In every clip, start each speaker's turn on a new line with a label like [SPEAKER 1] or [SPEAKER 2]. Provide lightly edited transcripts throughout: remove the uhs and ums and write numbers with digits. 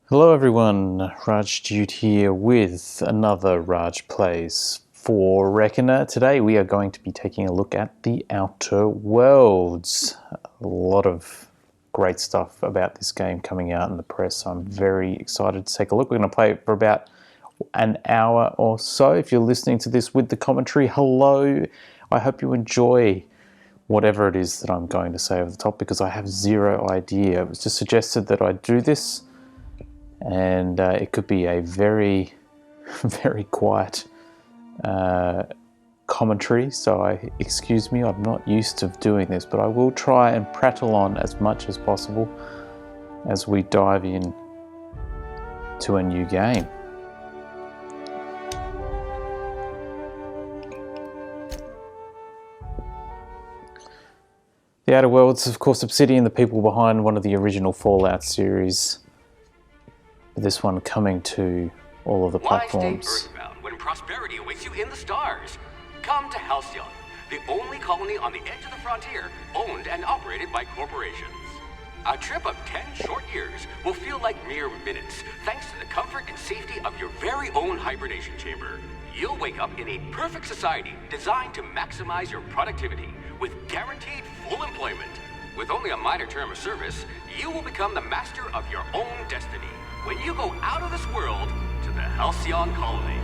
[SPEAKER 1] Hello everyone, Raj Dude here with another Raj Plays for Reckoner. Today we are going to be taking a look at the Outer Worlds. A lot of great stuff about this game coming out in the press. I'm very excited to take a look. We're going to play it for about an hour or so. If you're listening to this with the commentary, hello. I hope you enjoy whatever it is that I'm going to say over the top because I have zero idea. It was just suggested that I do this. And it could be a very, very quiet commentary, so excuse me, I'm not used to doing this, but I will try and prattle on as much as possible as we dive in to a new game. The Outer Worlds, of course, Obsidian, the people behind one of the original Fallout series. This one coming to all of the platforms.
[SPEAKER 2] Why stay earthbound when prosperity awaits you in the stars? Come to Halcyon, the only colony on the edge of the frontier, owned and operated by corporations. A trip of 10 short years will feel like mere minutes, thanks to the comfort and safety of your very own hibernation chamber. You'll wake up in a perfect society designed to maximize your productivity with guaranteed full employment. With only a minor term of service, you will become the master of your own destiny when you go out of this world to the Halcyon colony.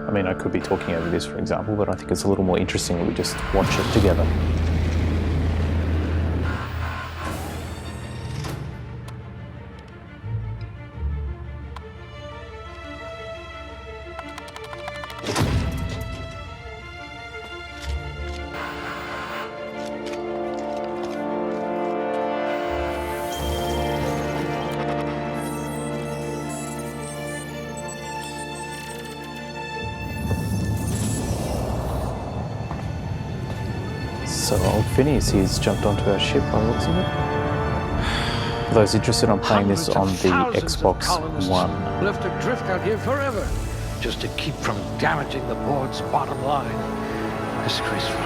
[SPEAKER 1] I mean, I could be talking over this, for example, but I think it's a little more interesting that we just watch it together. So old Phineas, he's jumped onto our ship by the looks of it. For those interested, I'm playing this on the Xbox One.
[SPEAKER 3] Left adrift out here forever, just to keep from damaging the board's bottom line. Disgraceful.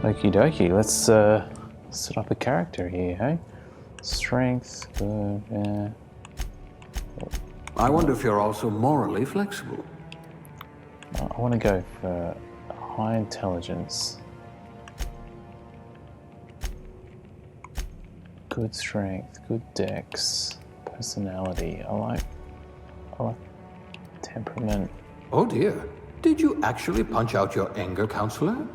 [SPEAKER 1] Okie dokie, let's set up a character here, hey? Strength, good, yeah.
[SPEAKER 4] I wonder if you're also morally flexible.
[SPEAKER 1] I want to go for high intelligence. Good strength, good dex, personality. I like temperament.
[SPEAKER 4] Oh dear. Did you actually punch out your anger counselor?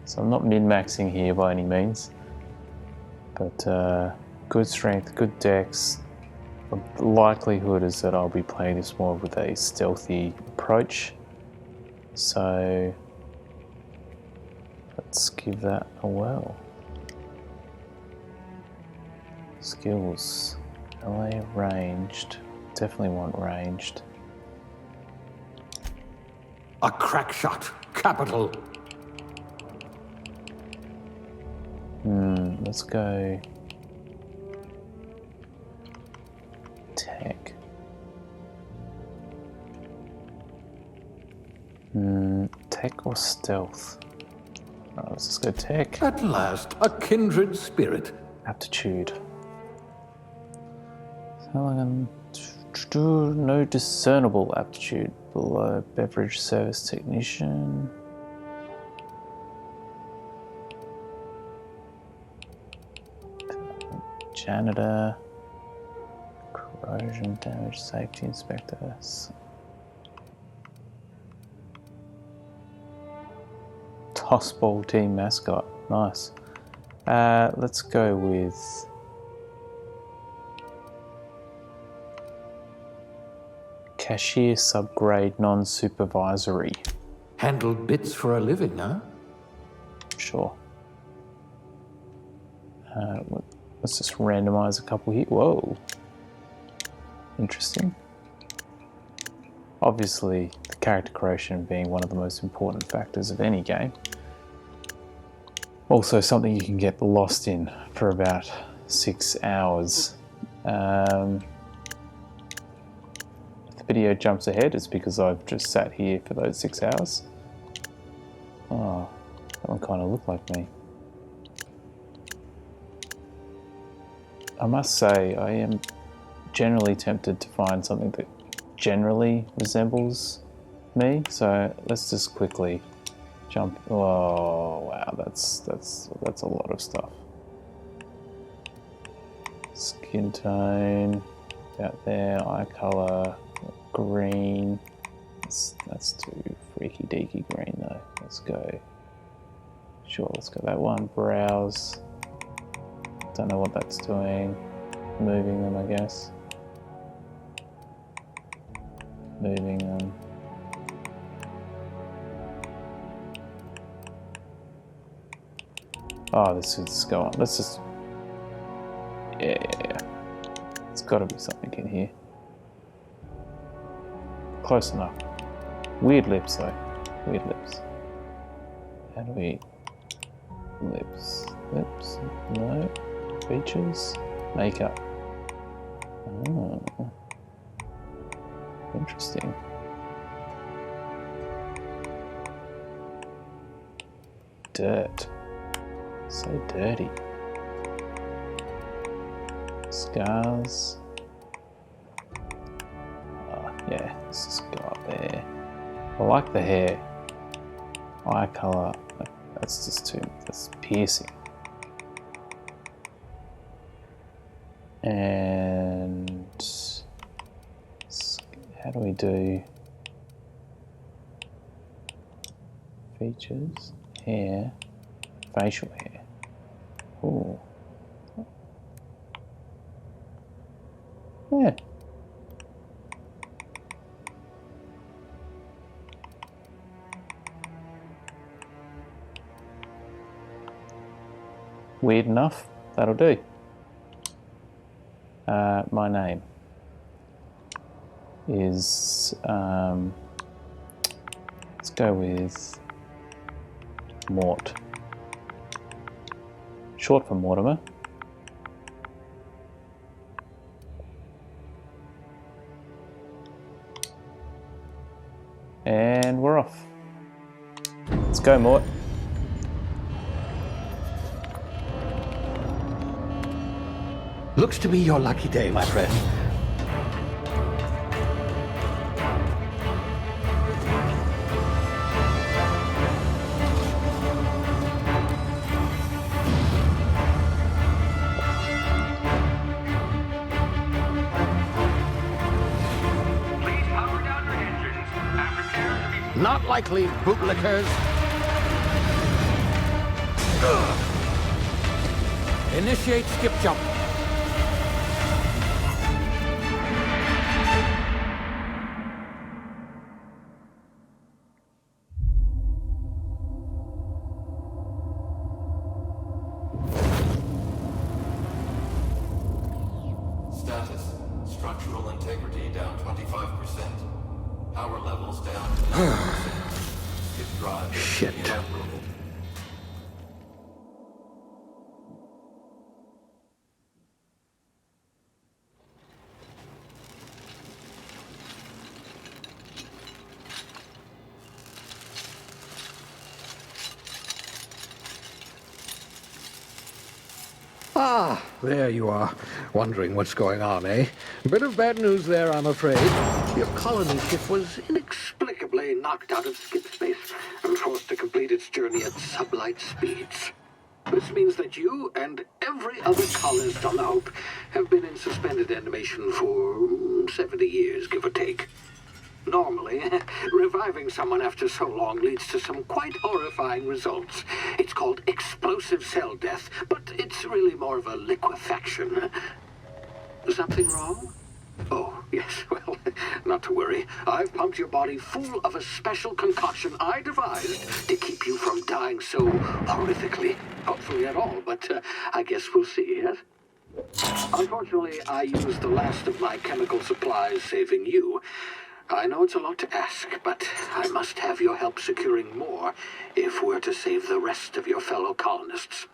[SPEAKER 1] So I'm not min-maxing here by any means, but good strength, good dex. The likelihood is that I'll be playing this more with a stealthy approach. So let's give that a whirl. Skills, LA ranged, definitely want ranged.
[SPEAKER 4] A crack shot, capital.
[SPEAKER 1] Let's go tech. Tech or stealth? Oh, let's just go tech.
[SPEAKER 4] At last, a kindred spirit.
[SPEAKER 1] Aptitude. No discernible aptitude below beverage service technician. Janitor, corrosion damage, safety inspector. Tossball team mascot, nice. Let's go with cashier subgrade non-supervisory.
[SPEAKER 4] Handle bits for a living, huh?
[SPEAKER 1] Sure. Let's just randomize a couple here. Whoa. Interesting. Obviously, the character creation being one of the most important factors of any game. Also something you can get lost in for about 6 hours. If the video jumps ahead, it's because I've just sat here for those 6 hours. Oh, that one kind of looked like me. I must say, I am generally tempted to find something that generally resembles me, so let's just quickly jump. Oh wow, that's a lot of stuff. Skin tone, out there, eye color, green. That's too freaky deaky green though. Let's go. Sure, let's go that one. Brows. Don't know what that's doing. Moving them, I guess. Moving them. Oh, this is go on. Let's just. Yeah. It's got to be something in here. Close enough. Weird lips though. Weird lips. How do we? Lips. Lips. No. Features. Makeup. Oh. Interesting. Dirt. So dirty. Scars. Yeah, let's just go up there. I like the hair. Eye colour. That's just too. That's piercing. And how do we do features, hair, facial hair? Ooh. Yeah. Weird enough, that'll do. My name is, let's go with Mort. Short for Mortimer. And we're off. Let's go, Mort.
[SPEAKER 3] Looks to be your lucky day, my friend.
[SPEAKER 2] Please power down your engines and prepare to be...
[SPEAKER 3] Not likely, bootlickers. Initiate skip jump.
[SPEAKER 5] Status. Structural integrity down 25%. Power levels down to 90%. Skip drive.
[SPEAKER 3] Shit.
[SPEAKER 5] Inoperable.
[SPEAKER 3] Ah, there you are. Wondering what's going on, eh? Bit of bad news there, I'm afraid. Your colony ship was inexplicably knocked out of skip space and forced to complete its journey at sublight speeds. This means that you and every other colonist on the Hope have been in suspended animation for 70 years, give or take. Normally, reviving someone after so long leads to some quite horrifying results. It's called explosive cell death, but it's really more of a liquefaction. Something wrong? Oh, yes, well, not to worry. I've pumped your body full of a special concoction I devised to keep you from dying so horrifically. Hopefully at all, but I guess we'll see, yes? Unfortunately, I used the last of my chemical supplies saving you. I know it's a lot to ask, but I must have your help securing more if we're to save the rest of your fellow colonists.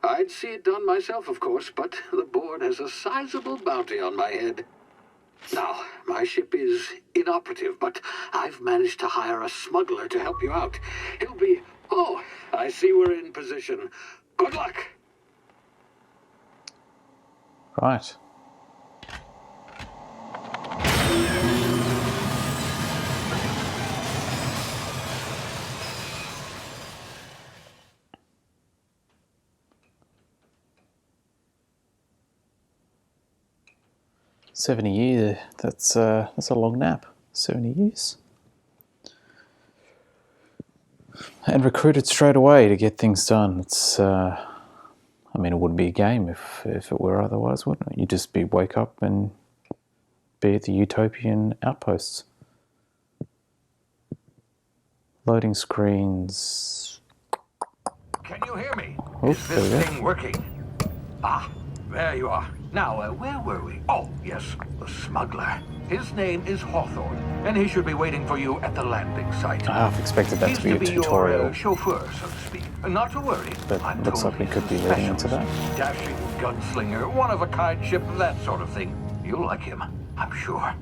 [SPEAKER 3] I'd see it done myself, of course, but the board has a sizable bounty on my head. Now, my ship is inoperative, but I've managed to hire a smuggler to help you out. He'll be... Oh, I see we're in position. Good luck!
[SPEAKER 1] Right. $70 that's a long nap. 70 years. And recruited straight away to get things done. It's I mean, it wouldn't be a game if it were otherwise, wouldn't it? You'd just wake up and be at the utopian outposts. Loading screens.
[SPEAKER 3] Can you hear me?
[SPEAKER 1] Oops,
[SPEAKER 3] Is
[SPEAKER 1] there we
[SPEAKER 3] this
[SPEAKER 1] go.
[SPEAKER 3] thing working? Ah, there you are. Now, where were we? Oh, yes, the smuggler. His name is Hawthorne, and he should be waiting for you at the landing site.
[SPEAKER 1] I half expected that
[SPEAKER 3] He's
[SPEAKER 1] to be a tutorial.
[SPEAKER 3] your chauffeur, so to speak. Not to worry.
[SPEAKER 1] But
[SPEAKER 3] I'm
[SPEAKER 1] looks
[SPEAKER 3] told
[SPEAKER 1] like we
[SPEAKER 3] he's
[SPEAKER 1] could
[SPEAKER 3] a
[SPEAKER 1] be leading into
[SPEAKER 3] specialist. Dashing gunslinger, one-of-a-kind ship, that sort of thing. You'll like him, I'm sure.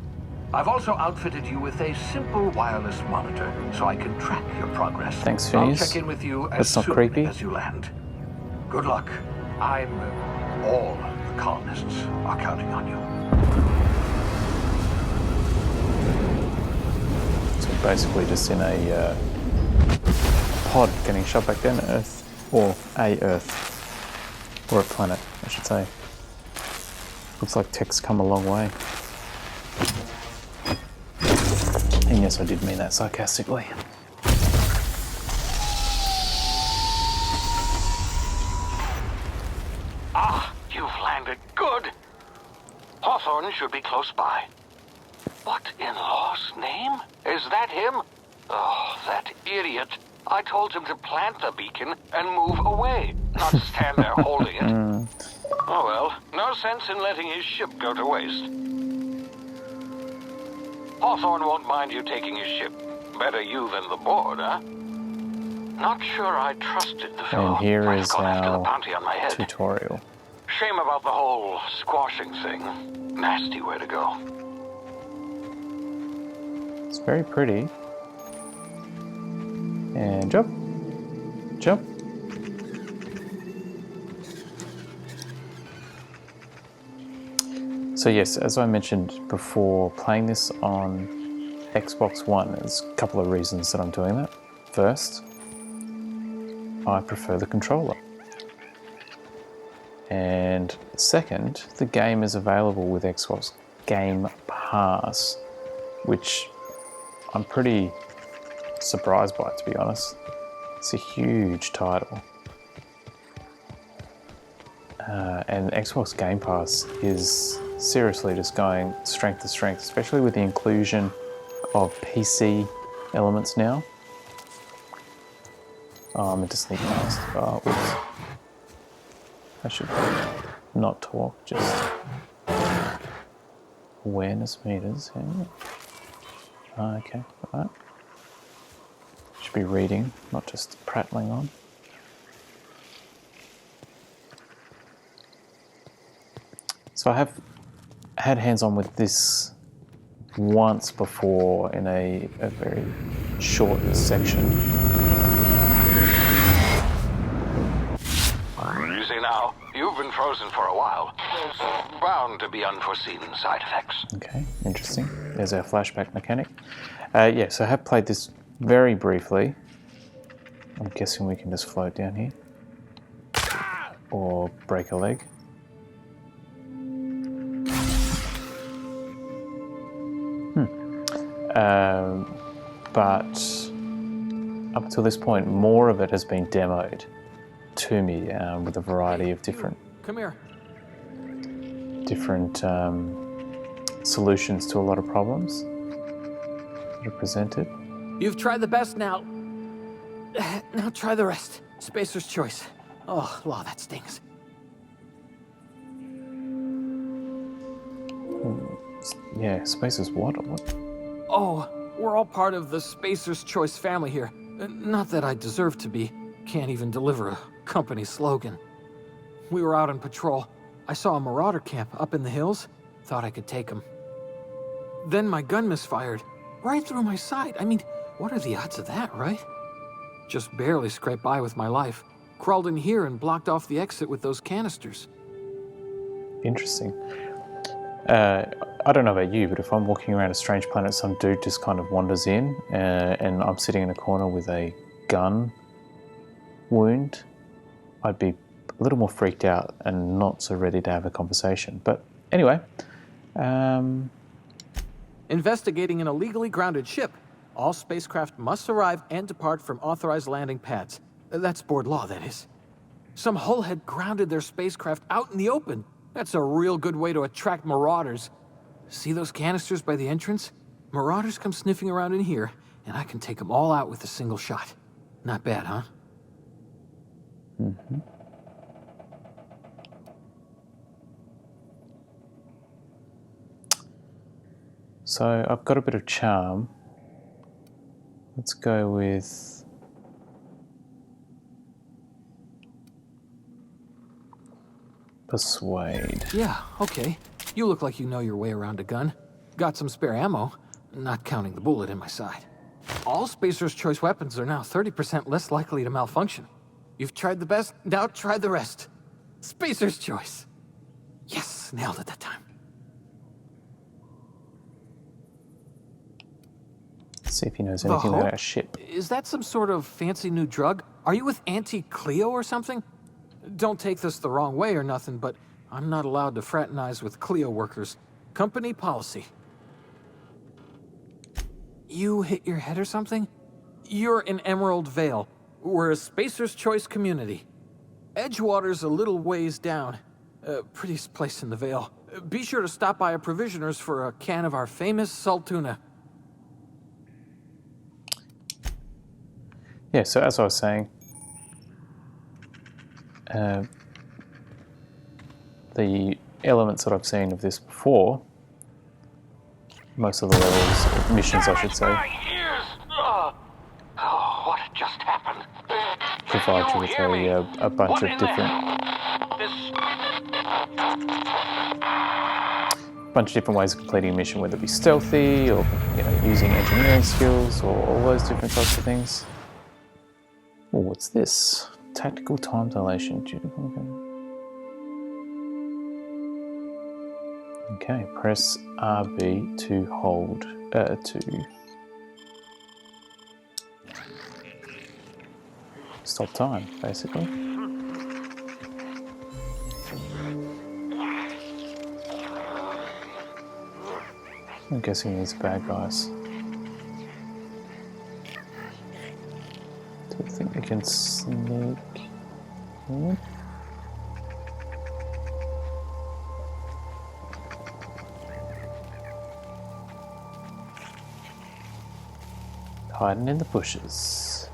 [SPEAKER 3] I've also outfitted you with a simple wireless monitor, so I can track your progress.
[SPEAKER 1] Thanks, Phineas.
[SPEAKER 3] I'll check in with you as
[SPEAKER 1] That's not
[SPEAKER 3] soon
[SPEAKER 1] creepy.
[SPEAKER 3] as you land. Good luck. All the colonists are counting on you.
[SPEAKER 1] So we're basically just in a pod getting shot back down to Earth. Or a Earth. Or a planet, I should say. Looks like tech's come a long way. And yes, I did mean that sarcastically.
[SPEAKER 6] Ah, you've landed. Good. Hawthorne should be close by. What in law's name? Is that him? Oh, that idiot. I told him to plant the beacon and move away, not stand there holding it. Oh well, no sense in letting his ship go to waste. Hawthorne won't mind you taking his ship. Better you than the board, huh? Not sure I trusted the fellow.
[SPEAKER 1] And here
[SPEAKER 6] Might have
[SPEAKER 1] is
[SPEAKER 6] gone after the
[SPEAKER 1] our
[SPEAKER 6] bounty on my head.
[SPEAKER 1] tutorial.
[SPEAKER 6] Shame about the whole squashing thing. Nasty way to go.
[SPEAKER 1] It's very pretty. And jump. Jump. So yes, as I mentioned before, playing this on Xbox One, there's a couple of reasons that I'm doing that. First, I prefer the controller. And second, the game is available with Xbox Game Pass, which I'm pretty surprised by, to be honest. It's a huge title. And Xbox Game Pass is seriously just going strength to strength, especially with the inclusion of PC elements now. Oh, I meant to sneak past. Oh, oops. I should not talk, just awareness meters. Yeah. Okay, right. Should be reading, not just prattling on. So I have had hands-on with this once before in a very short section.
[SPEAKER 6] Easy now. You've been frozen for a while. There's bound to be unforeseen side effects.
[SPEAKER 1] Okay, interesting. There's our flashback mechanic. Yeah, so I have played this very briefly. I'm guessing we can just float down here. Or break a leg. But up until this point, more of it has been demoed to me with a variety of different solutions to a lot of problems that are presented.
[SPEAKER 7] You've tried the best now. Now try the rest. Spacer's choice. Oh, wow, that stings.
[SPEAKER 1] Yeah, Spacer's what? What?
[SPEAKER 7] Oh, we're all part of the Spacer's Choice family here. Not that I deserve to be. Can't even deliver a company slogan. We were out on patrol. I saw a marauder camp up in the hills. Thought I could take them. Then my gun misfired. Right through my side. I mean, what are the odds of that, right? Just barely scraped by with my life. Crawled in here and blocked off the exit with those canisters.
[SPEAKER 1] Interesting. I don't know about you, but if I'm walking around a strange planet, some dude just kind of wanders in, and I'm sitting in a corner with a gun wound, I'd be a little more freaked out and not so ready to have a conversation. But anyway,
[SPEAKER 7] Investigating an illegally grounded ship. All spacecraft must arrive and depart from authorized landing pads. That's board law, that is. Some hull had grounded their spacecraft out in the open. That's a real good way to attract marauders. See those canisters by the entrance? Marauders come sniffing around in here, and I can take them all out with a single shot. Not bad, huh?
[SPEAKER 1] Mm-hmm. So I've got a bit of charm. Let's go with persuade.
[SPEAKER 7] Yeah, okay. You look like you know your way around a gun. Got some spare ammo, not counting the bullet in my side. All Spacer's Choice weapons are now 30% less likely to malfunction. You've tried the best, now try the rest. Spacer's Choice. Yes, nailed it that time.
[SPEAKER 1] Let's see if he knows anything about our ship.
[SPEAKER 7] Is that some sort of fancy new drug? Are you with Auntie Cleo or something? Don't take this the wrong way or nothing, but I'm not allowed to fraternize with Cleo workers. Company policy. You hit your head or something? You're in Emerald Vale. We're a Spacer's Choice community. Edgewater's a little ways down. Prettiest place in the Vale. Be sure to stop by a provisioner's for a can of our famous salt tuna.
[SPEAKER 1] Yeah, so as I was saying, the elements that I've seen of this before, most of the levels, missions I should say,
[SPEAKER 6] What just happened?
[SPEAKER 1] provide you with a bunch of different ways of completing a mission, whether it be stealthy or using engineering skills or all those different types of things. Oh, what's this? Tactical time dilation. Okay, press RB to hold to stop time, basically. I'm guessing these are bad guys. Do I think we can sneak in? Hiding in the bushes.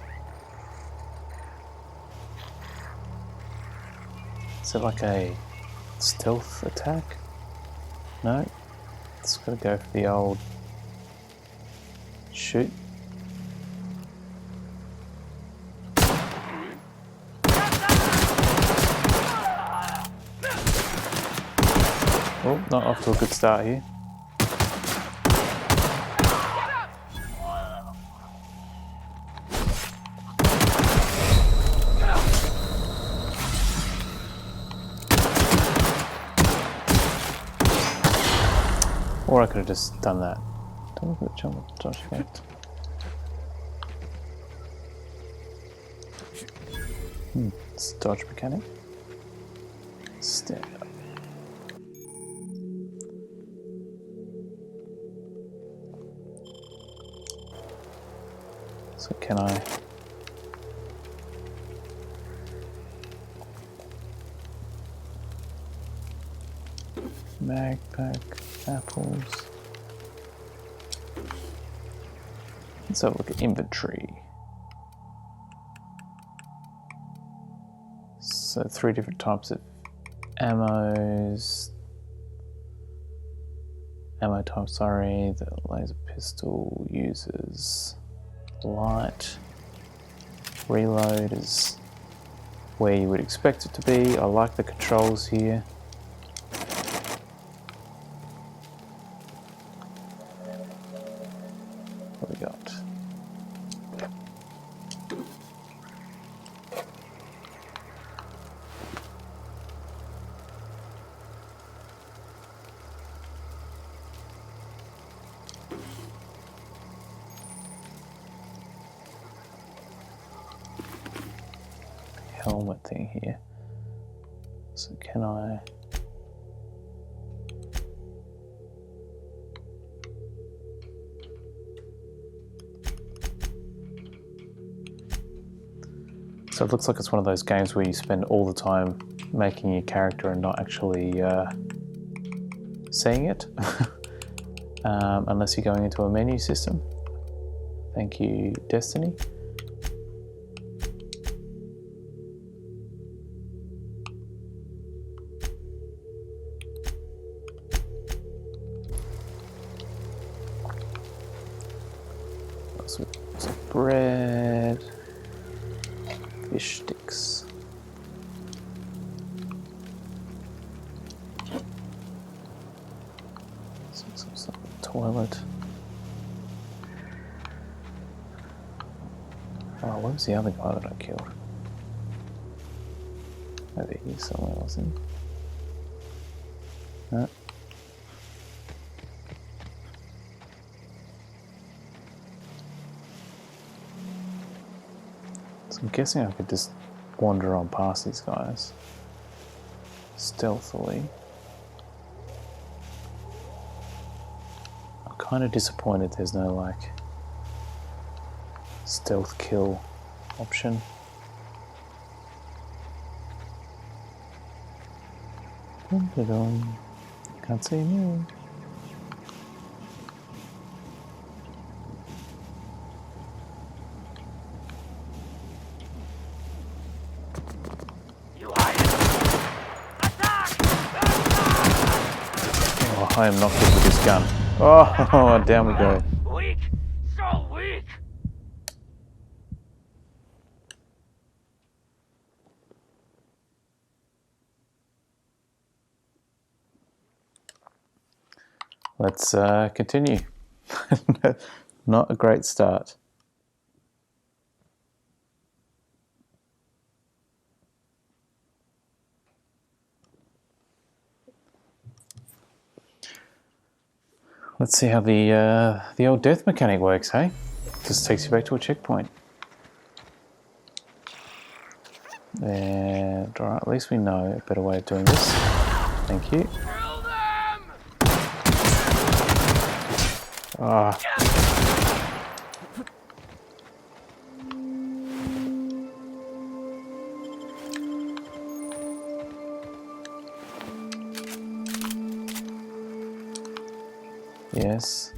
[SPEAKER 1] Is it like a stealth attack? No. It's got to go for the old shoot. Oh, not off to a good start here. Or I could have just done that. Don't look at the jump dodge effect. It's dodge mechanic. Stand up. So can I... Mag pack, apples. Let's have a look at inventory. So 3 different types of ammos. Ammo type, sorry. The laser pistol uses light. Reload is where you would expect it to be. I like the controls here. What we got? Helmet thing here. So can I... So it looks like it's one of those games where you spend all the time making your character and not actually seeing it. Unless you're going into a menu system. Thank you, Destiny. Some bread, fish sticks. Some toilet. Oh, where was the other guy that I killed? Over here somewhere, wasn't he? No. So I'm guessing I could just wander on past these guys stealthily. I'm kind of disappointed there's no like stealth kill option. Can't see me. Oh, I am not good with this gun. Oh, down we go.
[SPEAKER 6] Weak! So weak!
[SPEAKER 1] Let's continue. Not a great start. Let's see how the old death mechanic works, hey? Just takes you back to a checkpoint. And alright, at least we know a better way of doing this. Thank you. Ah. Yes.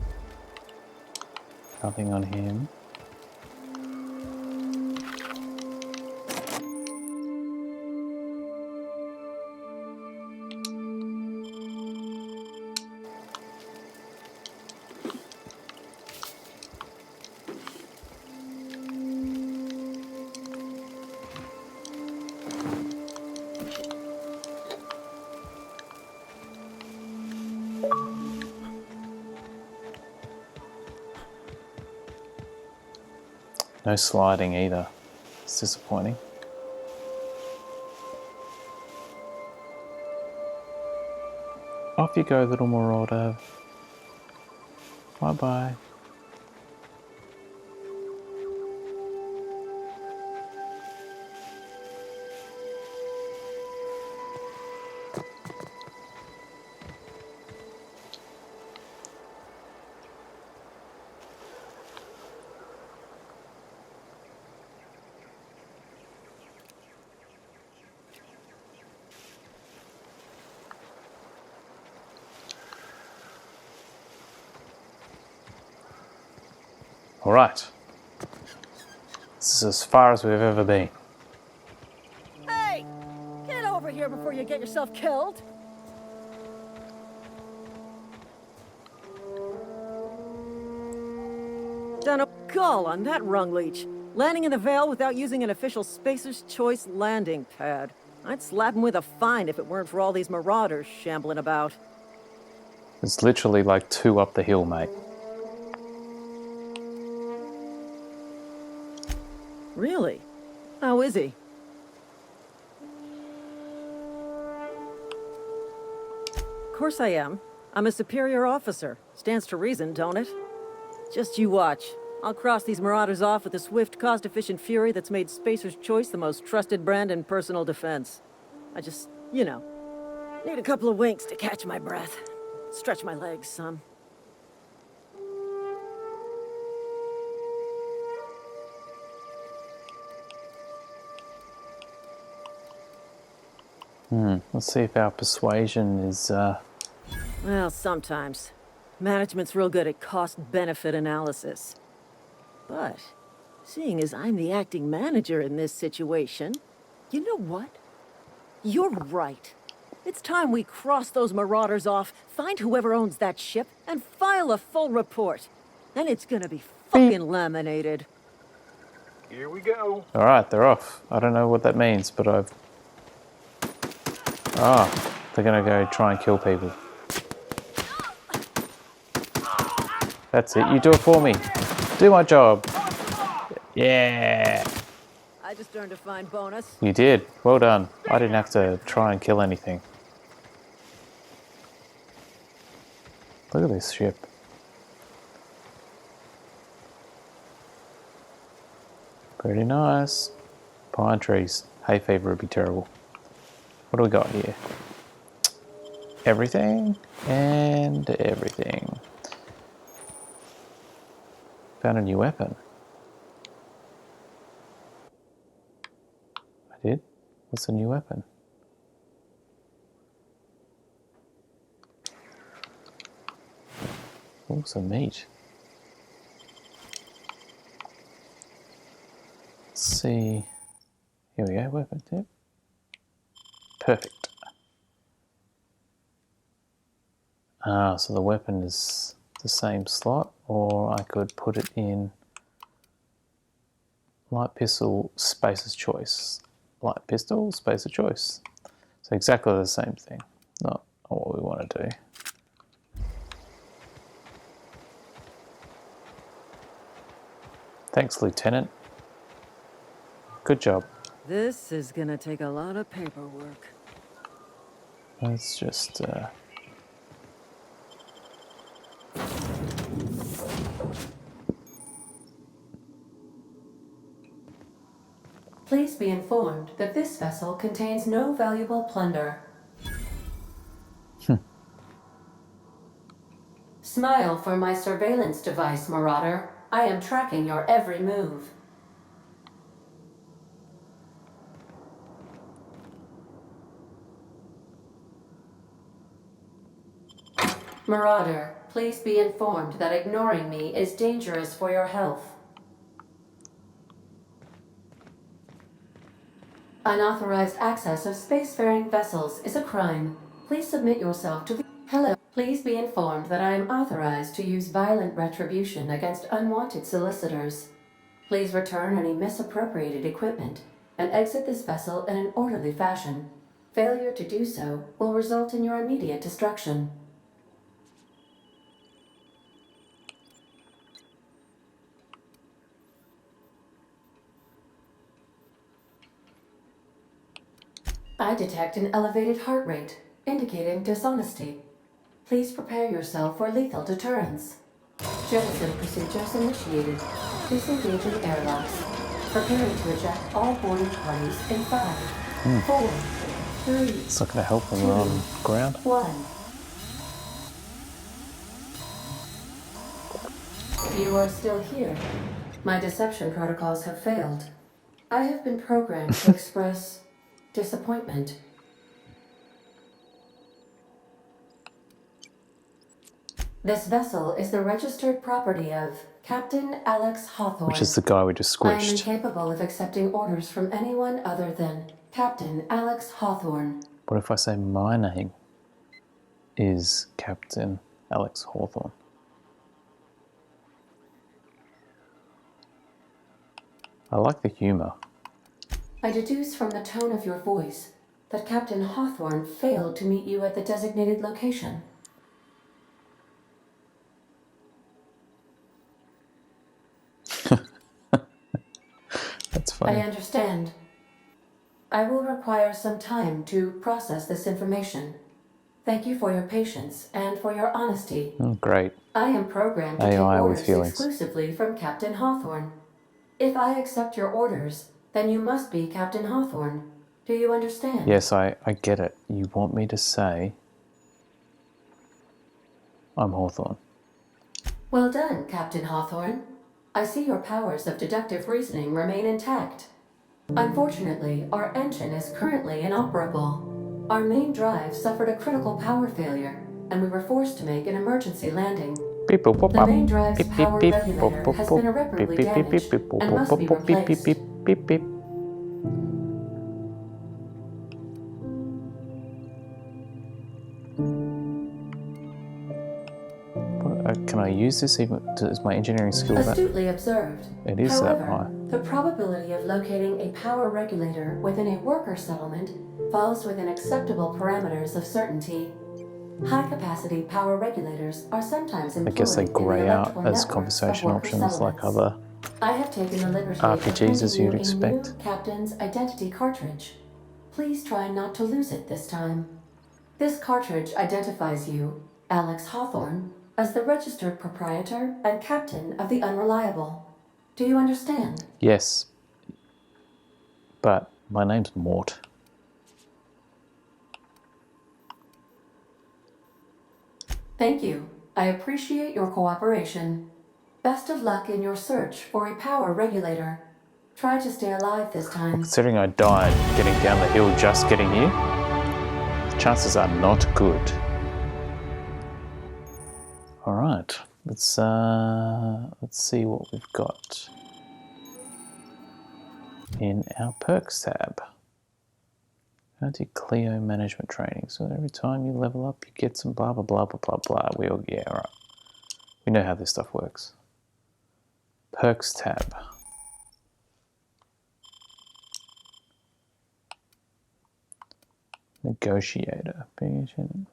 [SPEAKER 1] Nothing on him. No sliding either. It's disappointing. Off you go, little marauder. Bye-bye. All right. This is as far as we've ever been.
[SPEAKER 8] Hey! Get over here before you get yourself killed! Done a call on that rung leech. Landing in the Vale without using an official Spacer's Choice landing pad. I'd slap him with a fine if it weren't for all these marauders shambling about.
[SPEAKER 1] It's literally like 2 up the hill, mate.
[SPEAKER 8] Really? How is he? Of course I am. I'm a superior officer. Stands to reason, don't it? Just you watch. I'll cross these marauders off with a swift, cost-efficient fury that's made Spacer's Choice the most trusted brand in personal defense. I just, you know, need a couple of winks to catch my breath. Stretch my legs some.
[SPEAKER 1] Let's see if our persuasion is...
[SPEAKER 8] Well, sometimes. Management's real good at cost-benefit analysis. But, seeing as I'm the acting manager in this situation, you know what? You're right. It's time we cross those marauders off, find whoever owns that ship, and file a full report. Then it's gonna be fucking laminated.
[SPEAKER 3] Here we go.
[SPEAKER 1] Alright, they're off. I don't know what that means, but I've... Ah, they're gonna go try and kill people. That's it, you do it for me. Do my job. Yeah.
[SPEAKER 8] I just earned a fine bonus.
[SPEAKER 1] You did. Well done. I didn't have to try and kill anything. Look at this ship. Pretty nice. Pine trees. Hay fever would be terrible. What do we got here? Everything and everything. Found a new weapon. I did? What's a new weapon? Oh, some meat. Let's see. Here we go, weapon tip. Perfect. Ah, so the weapon is the same slot, or I could put it in light pistol, Spacer's Choice. Light pistol, Spacer's Choice. So exactly the same thing. Not what we want to do. Thanks, Lieutenant. Good job.
[SPEAKER 8] This is gonna take a lot of paperwork.
[SPEAKER 1] Let's just...
[SPEAKER 9] Please be informed that this vessel contains no valuable plunder. Smile for my surveillance device, Marauder. I am tracking your every move. Marauder, please be informed that ignoring me is dangerous for your health. Unauthorized access of spacefaring vessels is a crime. Please submit yourself to the... Hello. Please be informed that I am authorized to use violent retribution against unwanted solicitors. Please return any misappropriated equipment and exit this vessel in an orderly fashion. Failure to do so will result in your immediate destruction. I detect an elevated heart rate, indicating dishonesty. Please prepare yourself for lethal deterrence. Jettison procedures initiated. Please engage in airlocks. Preparing to eject all boarding parties in 5, 4, 3.
[SPEAKER 1] It's not going to help when we're on ground.
[SPEAKER 9] 1. You are still here. My deception protocols have failed. I have been programmed to express disappointment. This vessel is the registered property of Captain Alex Hawthorne.
[SPEAKER 1] Which is the guy we just
[SPEAKER 9] I am
[SPEAKER 1] squished.
[SPEAKER 9] incapable of accepting orders from anyone other than Captain Alex Hawthorne.
[SPEAKER 1] What if I say my name is Captain Alex Hawthorne? I like the humor.
[SPEAKER 9] I deduce from the tone of your voice that Captain Hawthorne failed to meet you at the designated location.
[SPEAKER 1] That's
[SPEAKER 9] I
[SPEAKER 1] funny.
[SPEAKER 9] understand. I will require some time to process this information. Thank you for your patience and for your honesty.
[SPEAKER 1] Great.
[SPEAKER 9] I am programmed to take
[SPEAKER 1] AI with
[SPEAKER 9] orders
[SPEAKER 1] feelings.
[SPEAKER 9] exclusively from Captain Hawthorne. If I accept your orders, then you must be Captain Hawthorne. Do you understand?
[SPEAKER 1] Yes, I get it. You want me to say I'm Hawthorne.
[SPEAKER 9] Well done, Captain Hawthorne. I see your powers of deductive reasoning remain intact. Unfortunately, our engine is currently inoperable. Our main drive suffered a critical power failure, and we were forced to make an emergency landing. The main drive's power regulator has been irreparably damaged and must be replaced.
[SPEAKER 1] Can I use this even? Is my engineering skill that?
[SPEAKER 9] Astutely observed.
[SPEAKER 1] It is
[SPEAKER 9] However,
[SPEAKER 1] that high.
[SPEAKER 9] the probability of locating a power regulator within a worker settlement falls within acceptable parameters of certainty. High-capacity power regulators are sometimes employed
[SPEAKER 1] I guess they
[SPEAKER 9] in the
[SPEAKER 1] grey out
[SPEAKER 9] electrical
[SPEAKER 1] as
[SPEAKER 9] networks
[SPEAKER 1] conversation
[SPEAKER 9] of worker
[SPEAKER 1] options like
[SPEAKER 9] settlements.
[SPEAKER 1] other
[SPEAKER 9] I have taken the liberty
[SPEAKER 1] RPGs
[SPEAKER 9] of handing
[SPEAKER 1] as
[SPEAKER 9] you
[SPEAKER 1] you'd
[SPEAKER 9] a
[SPEAKER 1] expect.
[SPEAKER 9] new captain's identity cartridge. Please try not to lose it this time. This cartridge identifies you, Alex Hawthorne, as the registered proprietor and captain of the Unreliable. Do you understand?
[SPEAKER 1] Yes, but my name's Mort.
[SPEAKER 9] Thank you. I appreciate your cooperation. Best of luck in your search for a power regulator. Try to stay alive this time.
[SPEAKER 1] Considering I died getting down the hill just getting here, the chances are not good. All right, let's see what we've got in our perks tab. How to Clio management training. So every time you level up, you get some blah blah blah blah blah blah. Yeah, right. We know how this stuff works. Perks tab. Negotiator. Patient.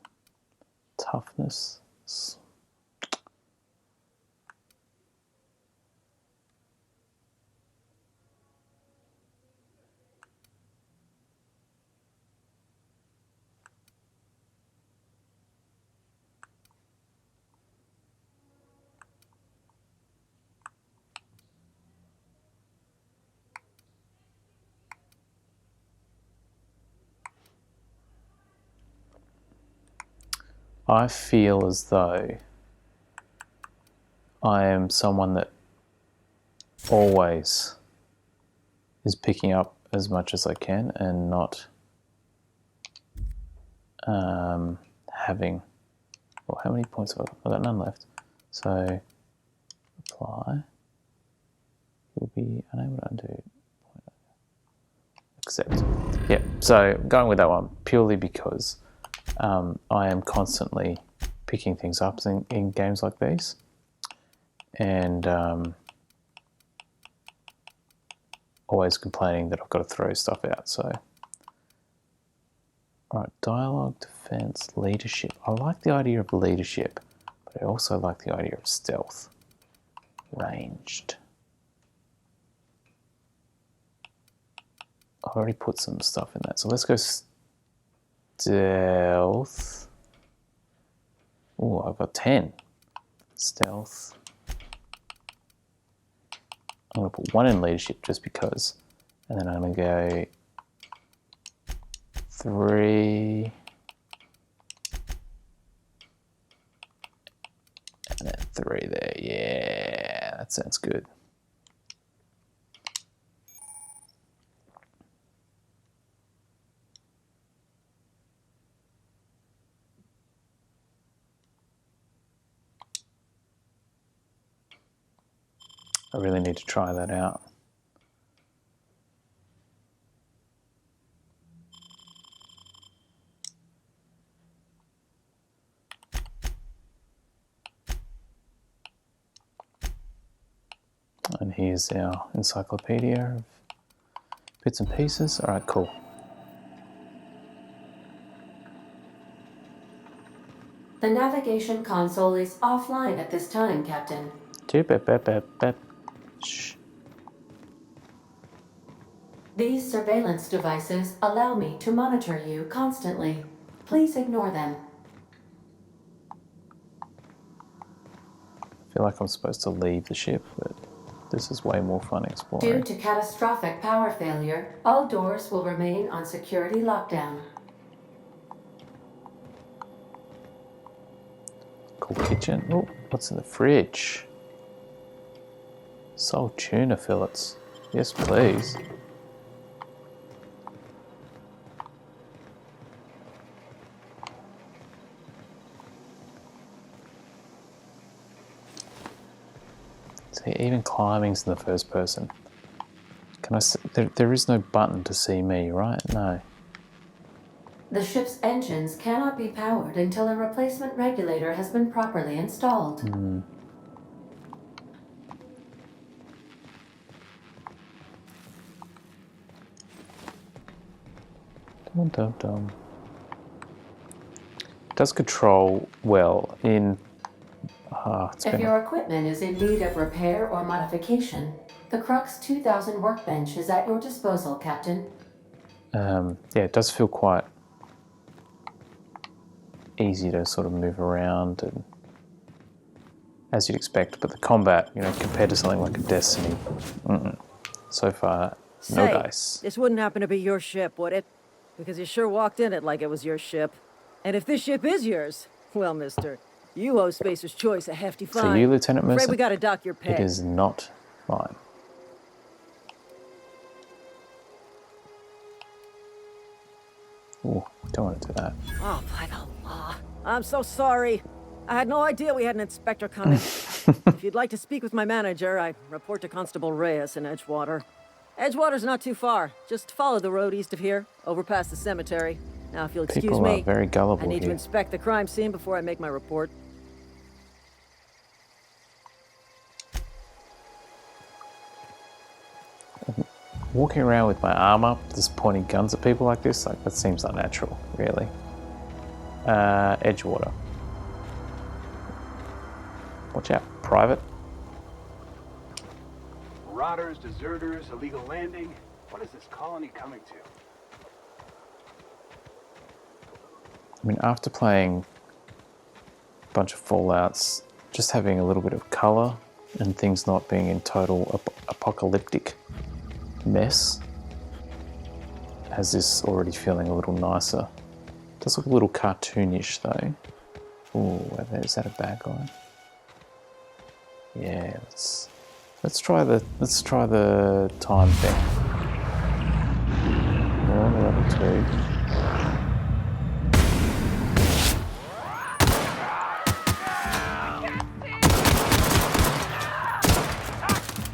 [SPEAKER 1] Toughness. I feel as though I am someone that always is picking up as much as I can and not having, well, how many points have I got? I've got none left. So apply. You'll be unable to undo. Accept. Yep, so going with that one purely because I am constantly picking things up in games like these, and always complaining that I've got to throw stuff out. So, all right, dialogue, defense, leadership. I like the idea of leadership, but I also like the idea of stealth. Ranged. I've already put some stuff in that, so let's go stealth. Oh, I've got 10. Stealth. I'm going to put 1 in leadership just because. And then I'm going to go 3. And then 3 there. Yeah, that sounds good. I really need to try that out. I And here's our encyclopedia of bits and pieces. All right, cool.
[SPEAKER 9] The navigation console is offline at this time, Captain.
[SPEAKER 1] Shh.
[SPEAKER 9] These surveillance devices allow me to monitor you constantly. Please ignore them.
[SPEAKER 1] I feel like I'm supposed to leave the ship, but this is way more fun
[SPEAKER 9] Due
[SPEAKER 1] exploring.
[SPEAKER 9] to catastrophic power failure, all doors will remain on security lockdown.
[SPEAKER 1] Cool kitchen. Oh, what's in the fridge? Salt tuna fillets. Yes, please. See, even climbing's in the first person. Can I see? There is no button to see me, right? No.
[SPEAKER 9] The ship's engines cannot be powered until a replacement regulator has been properly installed.
[SPEAKER 1] Dum dum dum. It does control well in.
[SPEAKER 9] If your equipment is in need of repair or modification, the Crux 2000 workbench is at your disposal, Captain.
[SPEAKER 1] Yeah, it does feel quite easy to sort of move around and as you'd expect, but the combat, you know, compared to something like a Destiny, so far, no dice.
[SPEAKER 8] This wouldn't happen to be your ship, would it? Because you sure walked in it like it was your ship. And if this ship is yours, well, mister, you owe Spacer's Choice a hefty fine.
[SPEAKER 1] For you, Lieutenant Mercer,
[SPEAKER 8] Afraid we gotta dock your pay.
[SPEAKER 1] it is not mine. Ooh, don't want to do that.
[SPEAKER 8] Oh, by the law. I'm so sorry. I had no idea we had an inspector coming. If you'd like to speak with my manager, I report to Constable Reyes in Edgewater. Edgewater's not too far. Just follow the road east of here, over past the cemetery. Now, if you'll excuse
[SPEAKER 1] People
[SPEAKER 8] me,
[SPEAKER 1] are very gullible
[SPEAKER 8] I need
[SPEAKER 1] here.
[SPEAKER 8] to inspect the crime scene before I make my report.
[SPEAKER 1] Walking around with my arm up, just pointing guns at people like this, like that seems unnatural, really. Edgewater. Watch out, private.
[SPEAKER 10] Marauders, deserters, illegal landing. What is this colony coming to?
[SPEAKER 1] I mean, after playing a bunch of Fallouts, just having a little bit of colour and things not being in total apocalyptic mess has this already feeling a little nicer. It does look a little cartoonish though. Ooh, is that a bad guy? Yeah, let's try the time thing. Oh, level 2.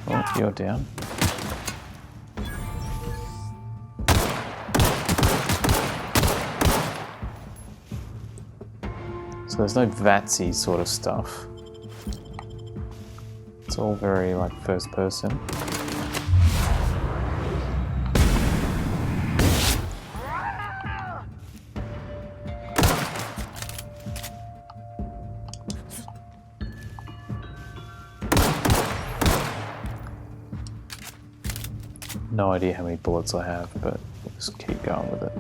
[SPEAKER 1] Oh, you're down. So there's no VATSy sort of stuff. It's all very like first person. No idea how many bullets I have, but we'll just keep going with it.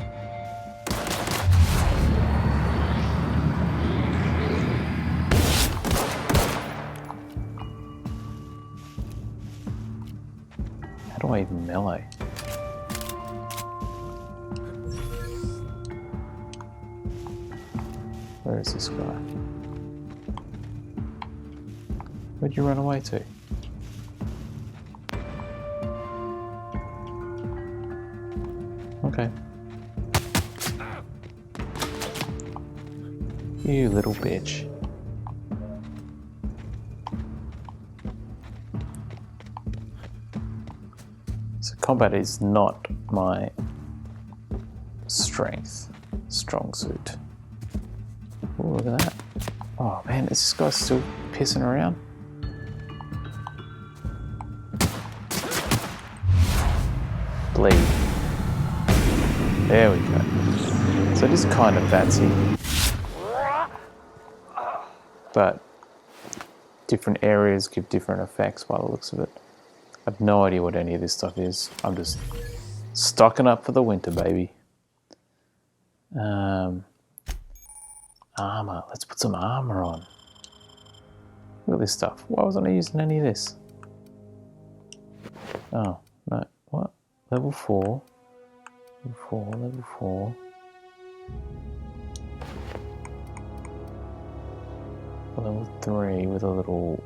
[SPEAKER 1] How do I even melee? Where is this guy? Where'd you run away to? Okay. You little bitch. So combat is not my strong suit. Oh, look at that. Oh man, is this guy still pissing around? flee. There we go. So it is kind of fancy. But different areas give different effects by the looks of it. I have no idea what any of this stuff is. I'm just stocking up for the winter, baby. Armor. Let's put some armor on. Look at this stuff. Why wasn't I using any of this? Oh, no. What? Level 4. Level 4, level 4. Level 3 with a little...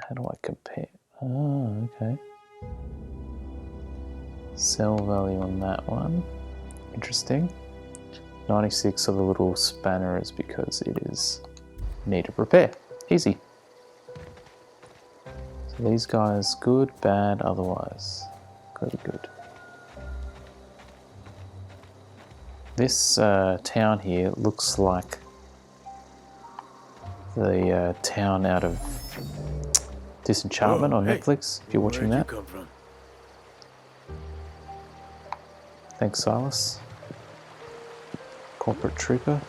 [SPEAKER 1] How do I compare? Oh, okay. Sell value on that one. Interesting. 96 of the little spanners because it is need to repair. Easy. So these guys, good, bad, otherwise. Good. This town here looks like the town out of Disenchantment on Netflix, if you're watching that.
[SPEAKER 11] Where'd you come from?
[SPEAKER 1] Thanks, Silas. Corporate Trooper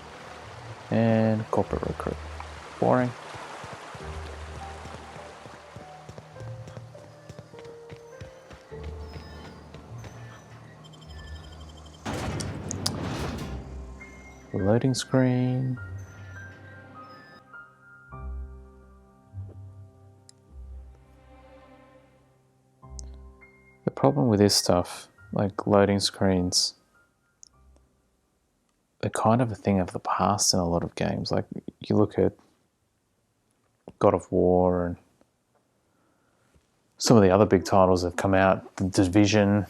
[SPEAKER 1] and Corporate Recruit. Boring. Loading screen. The problem with this stuff, like loading screens, they're kind of a thing of the past in a lot of games. Like you look at God of War and some of the other big titles that have come out, the Division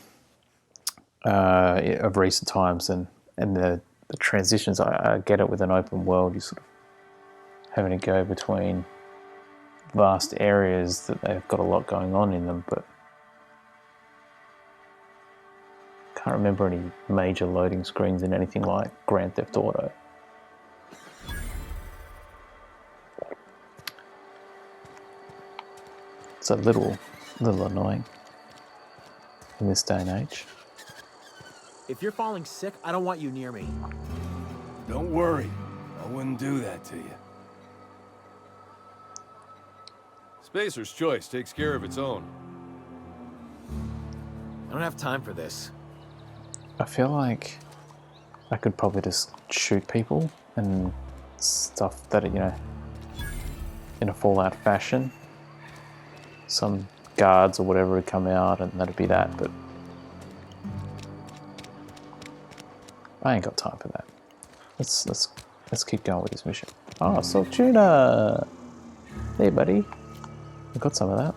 [SPEAKER 1] of recent times, and the transitions. I get it with an open world, you sort of having to go between vast areas that they've got a lot going on in them, but can't remember any major loading screens in anything like Grand Theft Auto. It's a little annoying in this day and age.
[SPEAKER 11] If you're falling sick, I don't want you near me.
[SPEAKER 12] Don't worry. I wouldn't do that to you. Spacer's Choice takes care of its own.
[SPEAKER 11] I don't have time for this.
[SPEAKER 1] I feel like I could probably just shoot people and stuff that, you know, in a Fallout fashion. Some guards or whatever would come out and that'd be that, but I ain't got time for that. Let's keep going with this mission. Oh, salt tuna! Hey, buddy. I got some of that.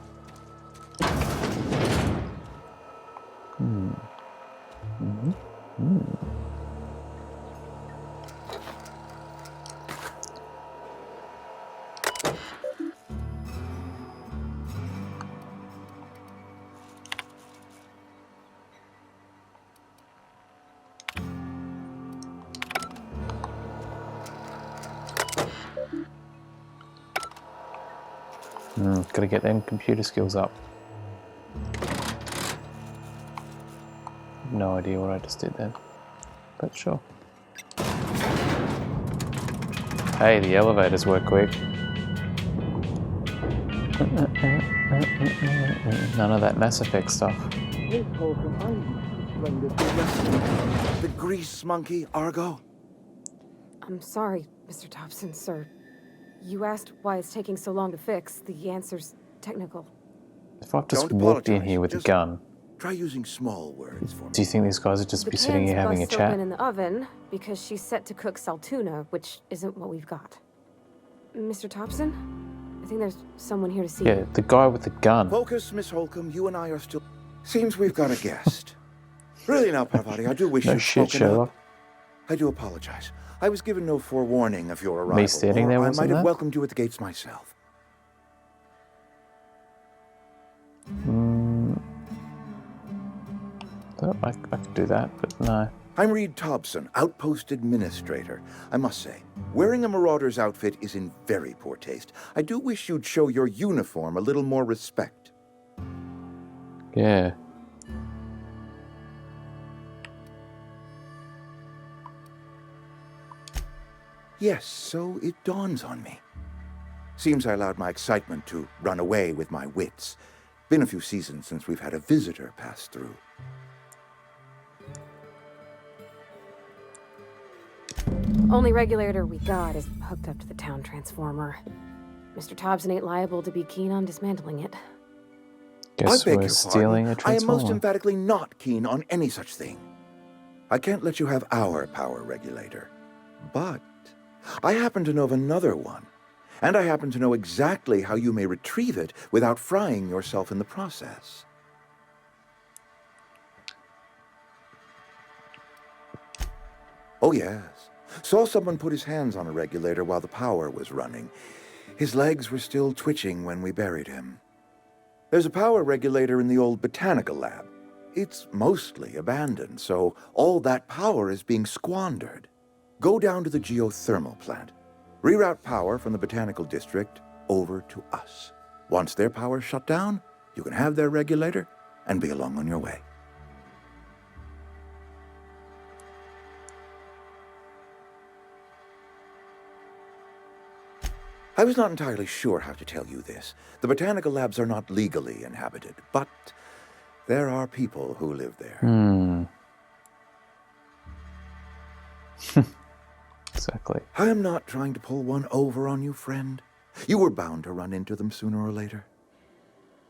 [SPEAKER 1] Gotta get them computer skills up. No idea what I just did then, but sure. Hey, the elevators work quick. None of that Mass Effect stuff.
[SPEAKER 13] The grease monkey, Argo?
[SPEAKER 14] I'm sorry, Mr. Thompson, sir. You asked why it's taking so long to fix. The answer's technical.
[SPEAKER 1] If I've just walked in here with a gun,
[SPEAKER 13] try using small words for me.
[SPEAKER 1] Do you think these guys would just be sitting here having a chat?
[SPEAKER 14] In the oven because she's set to cook saltuna, which isn't what we've got. Mr. Thompson, I think there's someone here to see you.
[SPEAKER 1] Yeah, the guy with the gun.
[SPEAKER 13] Focus, Miss Holcomb. You and I are still. Seems we've got a guest. Really now, Parvati, I do wish
[SPEAKER 1] no
[SPEAKER 13] you'd
[SPEAKER 1] shit,
[SPEAKER 13] spoken
[SPEAKER 1] Sherlock.
[SPEAKER 13] up. I do apologize. I was given no forewarning of your arrival.
[SPEAKER 1] Me standing there,
[SPEAKER 13] I
[SPEAKER 1] wasn't
[SPEAKER 13] might have
[SPEAKER 1] that?
[SPEAKER 13] welcomed you at the gates myself.
[SPEAKER 1] I could do that, but no.
[SPEAKER 13] I'm Reed Thompson, Outpost Administrator. I must say, wearing a Marauder's outfit is in very poor taste. I do wish you'd show your uniform a little more respect.
[SPEAKER 1] Yeah.
[SPEAKER 13] Yes, so it dawns on me. Seems I allowed my excitement to run away with my wits. Been a few seasons since we've had a visitor pass through.
[SPEAKER 14] Only regulator we got is hooked up to the town transformer. Mr. Thompson ain't liable to be keen on dismantling it.
[SPEAKER 1] Guess
[SPEAKER 13] I beg
[SPEAKER 1] we're
[SPEAKER 13] your
[SPEAKER 1] stealing
[SPEAKER 13] pardon.
[SPEAKER 1] a
[SPEAKER 13] I am most
[SPEAKER 1] transformer.
[SPEAKER 13] emphatically not keen on any such thing. I can't let you have our power regulator. But I happen to know of another one. And I happen to know exactly how you may retrieve it without frying yourself in the process. Oh, yes. Saw someone put his hands on a regulator while the power was running. His legs were still twitching when we buried him. There's a power regulator in the old botanical lab. It's mostly abandoned, so all that power is being squandered. Go down to the geothermal plant. Reroute power from the botanical district over to us. Once their power's shut down, you can have their regulator and be along on your way. I was not entirely sure how to tell you this. The botanical labs are not legally inhabited, but there are people who live there.
[SPEAKER 1] Exactly.
[SPEAKER 13] I am not trying to pull one over on you, friend. You were bound to run into them sooner or later.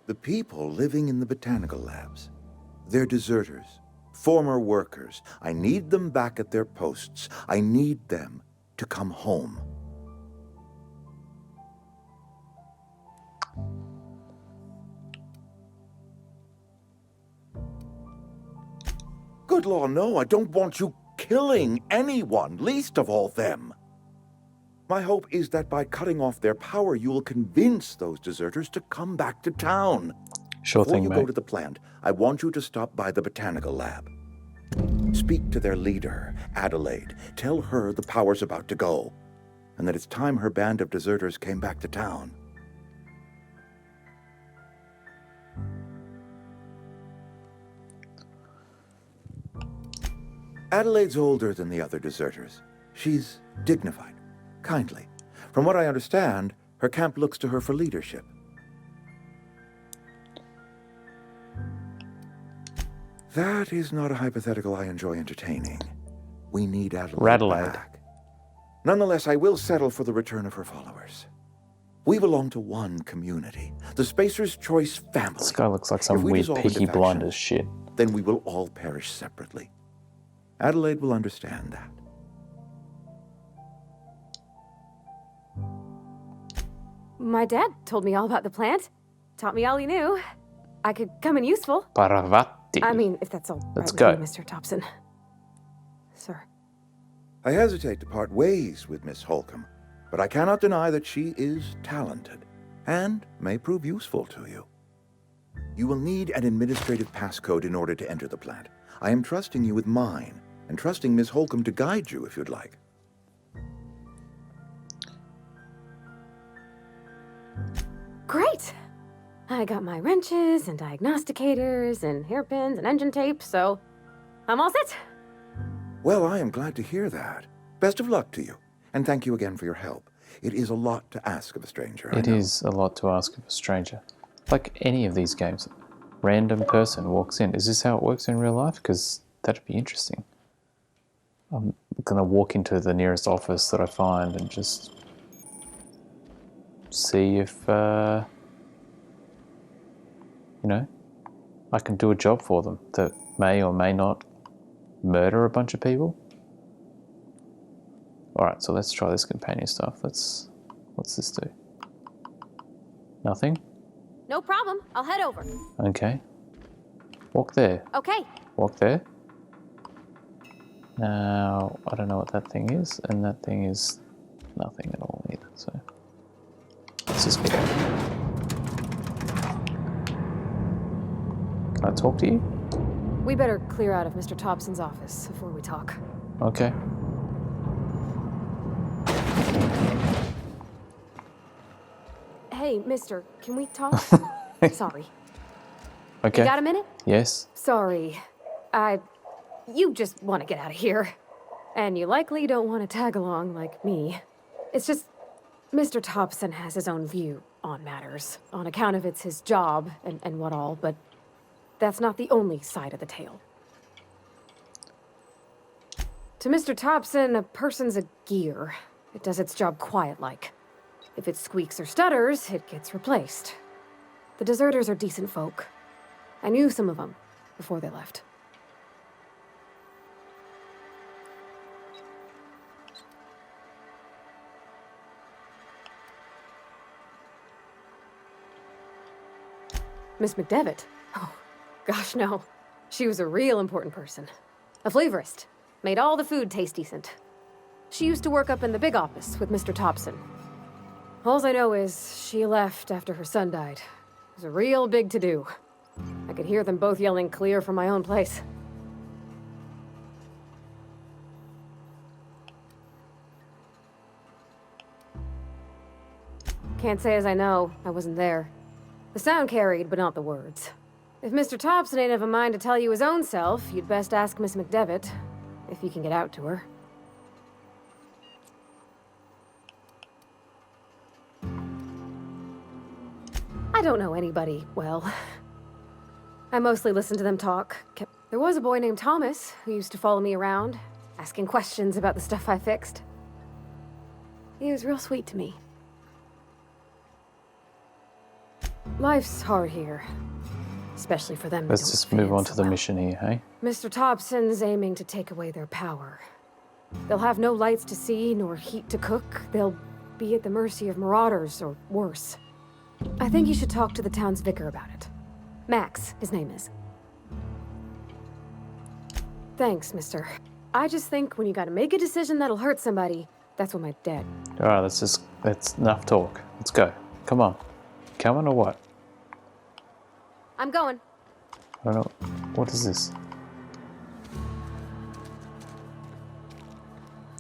[SPEAKER 13] The people living in the botanical labs, they're deserters, former workers. I need them back at their posts. I need them to come home. Good law, no, I don't want you killing anyone, least of all them. My hope is that by cutting off their power, you will convince those deserters to come back to town.
[SPEAKER 1] Sure
[SPEAKER 13] Before
[SPEAKER 1] thing,
[SPEAKER 13] you
[SPEAKER 1] mate.
[SPEAKER 13] go to the plant, I want you to stop by the botanical lab. Speak to their leader, Adelaide. Tell her the power's about to go, and that it's time her band of deserters came back to town. Adelaide's older than the other deserters. She's dignified, kindly. From what I understand, her camp looks to her for leadership. That is not a hypothetical I enjoy entertaining. We need Adelaide back. Nonetheless, I will settle for the return of her followers. We belong to one community, the Spacer's Choice family.
[SPEAKER 1] This guy looks like some
[SPEAKER 13] If we
[SPEAKER 1] weird
[SPEAKER 13] dissolve
[SPEAKER 1] Peaky
[SPEAKER 13] into
[SPEAKER 1] Blinders
[SPEAKER 13] factions,
[SPEAKER 1] shit.
[SPEAKER 13] then we will all perish separately. Adelaide will understand that.
[SPEAKER 14] My dad told me all about the plant. Taught me all he knew. I could come in useful.
[SPEAKER 1] Paravati.
[SPEAKER 14] I mean, if that's all
[SPEAKER 1] Let's
[SPEAKER 14] right
[SPEAKER 1] go.
[SPEAKER 14] with you, Mr. Thompson. Sir.
[SPEAKER 13] I hesitate to part ways with Miss Holcomb, but I cannot deny that she is talented and may prove useful to you. You will need an administrative passcode in order to enter the plant. I am trusting you with mine, and trusting Miss Holcomb to guide you if you'd like.
[SPEAKER 14] Great! I got my wrenches and diagnosticators and hairpins and engine tape, so I'm all set.
[SPEAKER 13] Well, I am glad to hear that. Best of luck to you, and thank you again for your help. It is a lot to ask of a stranger.
[SPEAKER 1] It is a lot to ask of a stranger. Like any of these games, random person walks in. Is this how it works in real life? Because that'd be interesting. I'm gonna walk into the nearest office that I find and just see if, you know, I can do a job for them that may or may not murder a bunch of people. Alright, so let's try this companion stuff. What's this do? Nothing?
[SPEAKER 14] No problem. I'll head over.
[SPEAKER 1] Okay. Walk there.
[SPEAKER 14] Okay.
[SPEAKER 1] Walk there. Now, I don't know what that thing is, and that thing is nothing at all either, so let's just get out. Can I talk to you?
[SPEAKER 14] We better clear out of Mr. Thompson's office before we talk.
[SPEAKER 1] Okay.
[SPEAKER 14] Hey, mister, can we talk? Sorry.
[SPEAKER 1] Okay.
[SPEAKER 14] You got a minute?
[SPEAKER 1] Yes.
[SPEAKER 14] Sorry. You just want to get out of here. And you likely don't want to tag along like me. It's just, Mr. Thompson has his own view on matters, on account of it's his job and what all, but that's not the only side of the tale. To Mr. Thompson, a person's a gear. It does its job quiet-like. If it squeaks or stutters, it gets replaced. The deserters are decent folk. I knew some of them before they left. Miss McDevitt? Oh, gosh, no. She was a real important person. A flavorist. Made all the food taste decent. She used to work up in the big office with Mr. Thompson. All I know is she left after her son died. It was a real big to-do. I could hear them both yelling clear from my own place. Can't say as I know. I wasn't there. The sound carried, but not the words. If Mr. Thompson ain't of a mind to tell you his own self, you'd best ask Miss McDevitt, if you can get out to her. I don't know anybody well. I mostly listen to them talk. There was a boy named Thomas who used to follow me around, asking questions about the stuff I fixed. He was real sweet to me. Life's hard here. Especially for them.
[SPEAKER 1] Let's just move on to the mission here, hey?
[SPEAKER 14] Mr. Thompson's aiming to take away their power. They'll have no lights to see, nor heat to cook. They'll be at the mercy of marauders, or worse. I think you should talk to the town's vicar about it. Max, his name is. Thanks, mister. I just think when you gotta make a decision that'll hurt somebody, that's when my dad...
[SPEAKER 1] Alright, that's enough talk. Let's go. Come on. Coming or what?
[SPEAKER 14] I'm going.
[SPEAKER 1] I don't know. What is this?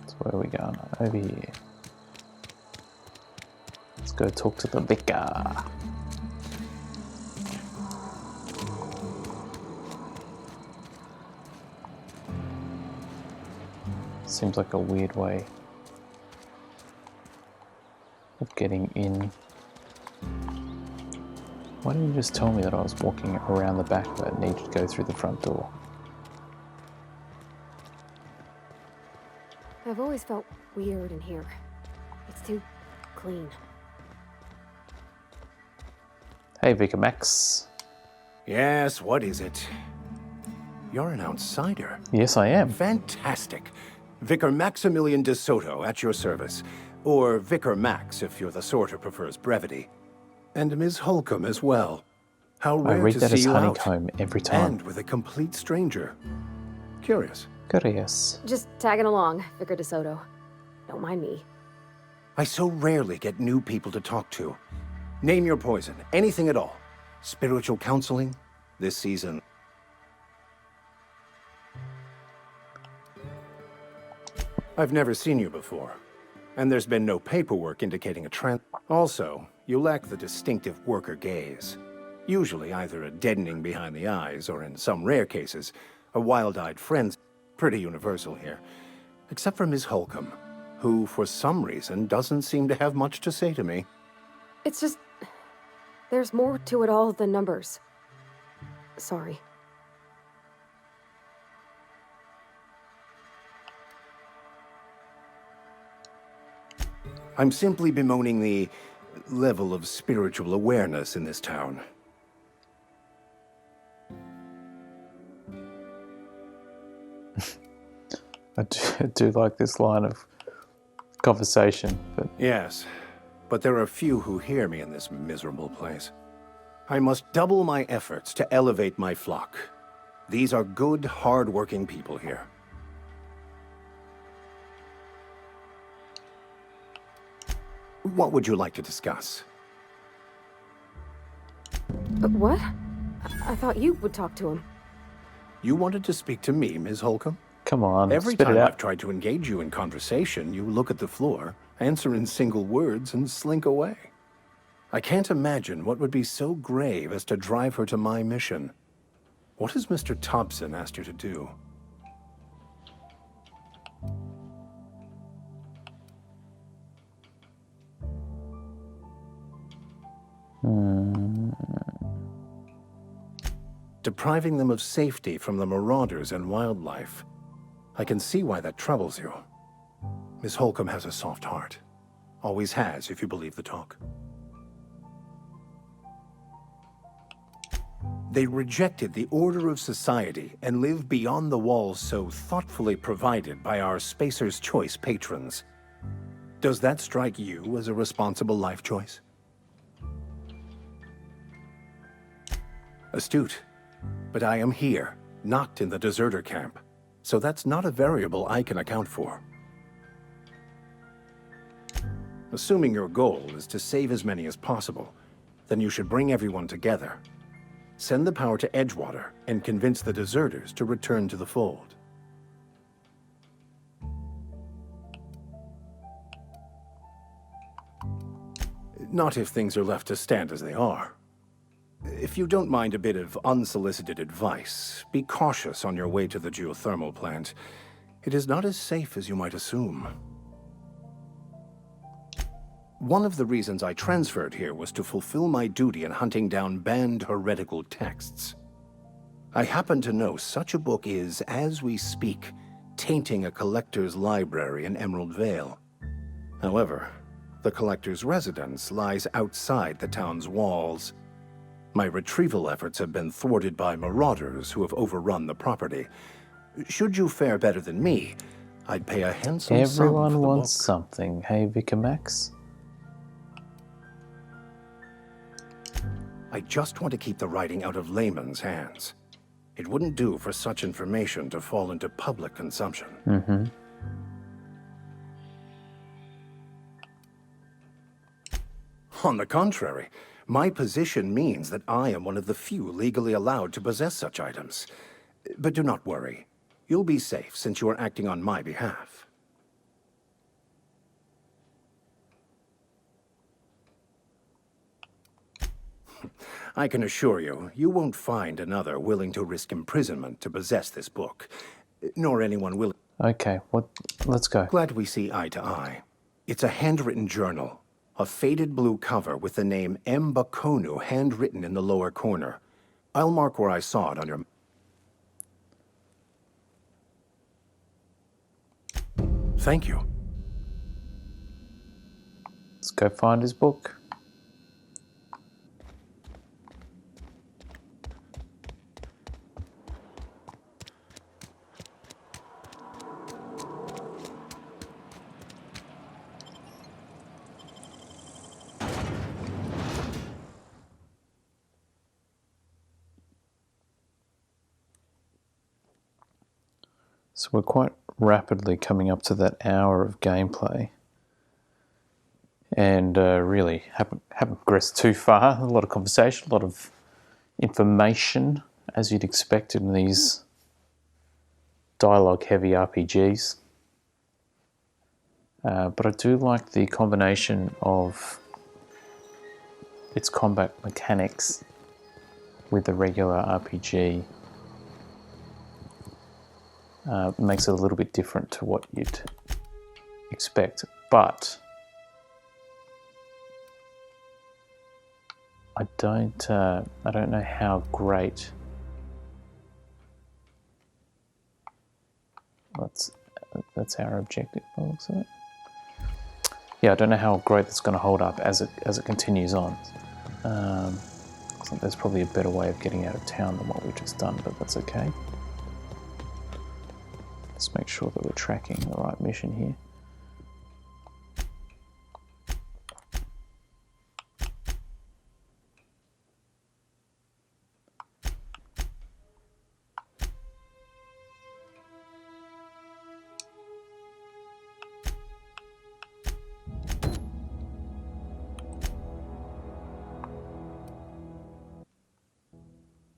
[SPEAKER 1] So where are we going? Over here. Let's go talk to the vicar. Seems like a weird way of getting in. Why didn't you just tell me that I was walking around the back but needed to go through the front door?
[SPEAKER 14] I've always felt weird in here. It's too clean.
[SPEAKER 1] Hey, Vicar Max.
[SPEAKER 15] Yes, what is it? You're an outsider.
[SPEAKER 1] Yes, I am.
[SPEAKER 15] Fantastic. Vicar Maximilian de Soto, at your service. Or Vicar Max, if you're the sort who prefers brevity. And Ms. Holcomb as well. How rare
[SPEAKER 1] I read
[SPEAKER 15] to
[SPEAKER 1] that
[SPEAKER 15] see
[SPEAKER 1] as
[SPEAKER 15] you
[SPEAKER 1] honeycomb
[SPEAKER 15] out.
[SPEAKER 1] every time.
[SPEAKER 15] And with a complete stranger. Curious.
[SPEAKER 1] Curious.
[SPEAKER 14] Just tagging along, Vicar DeSoto. Don't mind me.
[SPEAKER 15] I so rarely get new people to talk to. Name your poison, anything at all. Spiritual counseling, this season. I've never seen you before, and there's been no paperwork indicating a trend. Also, you lack the distinctive worker gaze. Usually either a deadening behind the eyes, or in some rare cases, a wild-eyed frenzy. Pretty universal here. Except for Ms. Holcomb, who, for some reason, doesn't seem to have much to say to me.
[SPEAKER 14] It's just... there's more to it all than numbers. Sorry.
[SPEAKER 15] I'm simply bemoaning the level of spiritual awareness in this town.
[SPEAKER 1] I do like this line of conversation, but...
[SPEAKER 15] Yes, but there are few who hear me in this miserable place. I must double my efforts to elevate my flock. These are good, hard-working people here. What would you like to discuss?
[SPEAKER 14] What? I thought you would talk to him.
[SPEAKER 15] You wanted to speak to me, Ms. Holcomb?
[SPEAKER 1] Come on,
[SPEAKER 15] Every
[SPEAKER 1] spit
[SPEAKER 15] time
[SPEAKER 1] it out.
[SPEAKER 15] I've tried to engage you in conversation, you look at the floor, answer in single words, and slink away. I can't imagine what would be so grave as to drive her to my mission. What has Mr. Thompson asked you to do? depriving them of safety from the marauders and wildlife. I can see why that troubles you. Miss Holcomb has a soft heart. Always has, if you believe the talk. They rejected the order of society and live beyond the walls so thoughtfully provided by our Spacer's Choice patrons. Does that strike you as a responsible life choice? Astute. But I am here, not in the deserter camp. So that's not a variable I can account for. Assuming your goal is to save as many as possible, then you should bring everyone together. Send the power to Edgewater and convince the deserters to return to the fold. Not if things are left to stand as they are. If you don't mind a bit of unsolicited advice, be cautious on your way to the geothermal plant. It is not as safe as you might assume. One of the reasons I transferred here was to fulfill my duty in hunting down banned heretical texts. I happen to know such a book is, as we speak, tainting a collector's library in Emerald Vale. However, the collector's residence lies outside the town's walls. My retrieval efforts have been thwarted by marauders who have overrun the property. Should you fare better than me, I'd pay a handsome sum
[SPEAKER 1] Everyone
[SPEAKER 15] for the
[SPEAKER 1] wants
[SPEAKER 15] book.
[SPEAKER 1] something. Hey, Vicar Max?
[SPEAKER 15] I just want to keep the writing out of layman's hands. It wouldn't do for such information to fall into public consumption.
[SPEAKER 1] Mm-hmm.
[SPEAKER 15] On the contrary, my position means that I am one of the few legally allowed to possess such items. But do not worry. You'll be safe since you are acting on my behalf. I can assure you, you won't find another willing to risk imprisonment to possess this book, nor anyone willing.
[SPEAKER 1] Okay, let's go.
[SPEAKER 15] Glad we see eye to eye. It's a handwritten journal, a faded blue cover with the name M. Bakonu handwritten in the lower corner. I'll mark where I saw it on your... Thank you.
[SPEAKER 1] Let's go find his book. So we're quite rapidly coming up to that hour of gameplay, and really haven't progressed too far. A lot of conversation, a lot of information, as you'd expect in these dialogue-heavy RPGs. But I do like the combination of its combat mechanics with the regular RPG. Makes it a little bit different to what you'd expect, but I don't know how great. That's our objective. By the looks of it. Yeah, I don't know how great that's going to hold up as it continues on. I think there's probably a better way of getting out of town than what we've just done, but that's okay. Let's make sure that we're tracking the right mission here.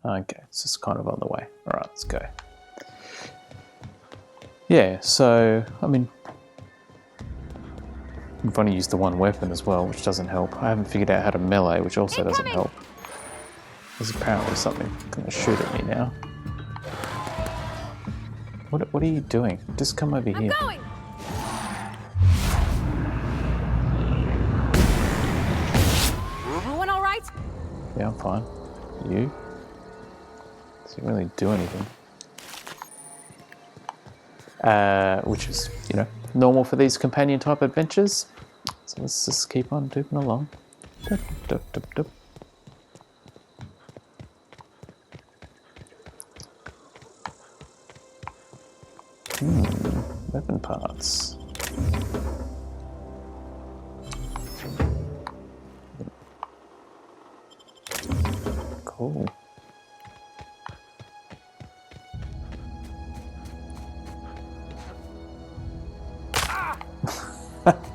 [SPEAKER 1] Okay, it's just kind of on the way. All right, let's go. Yeah, so, I mean, I've only used the one weapon as well, which doesn't help. I haven't figured out how to melee, which also doesn't help. There's apparently something going to shoot at me now. What are you doing? Just come over here.
[SPEAKER 14] I'm going. Everyone all right?
[SPEAKER 1] Yeah, I'm fine. You? Doesn't really do anything. Which is, you know, normal for these companion type adventures. So let's just keep on dooping along. Dup, dup, dup, dup. Weapon parts. Cool.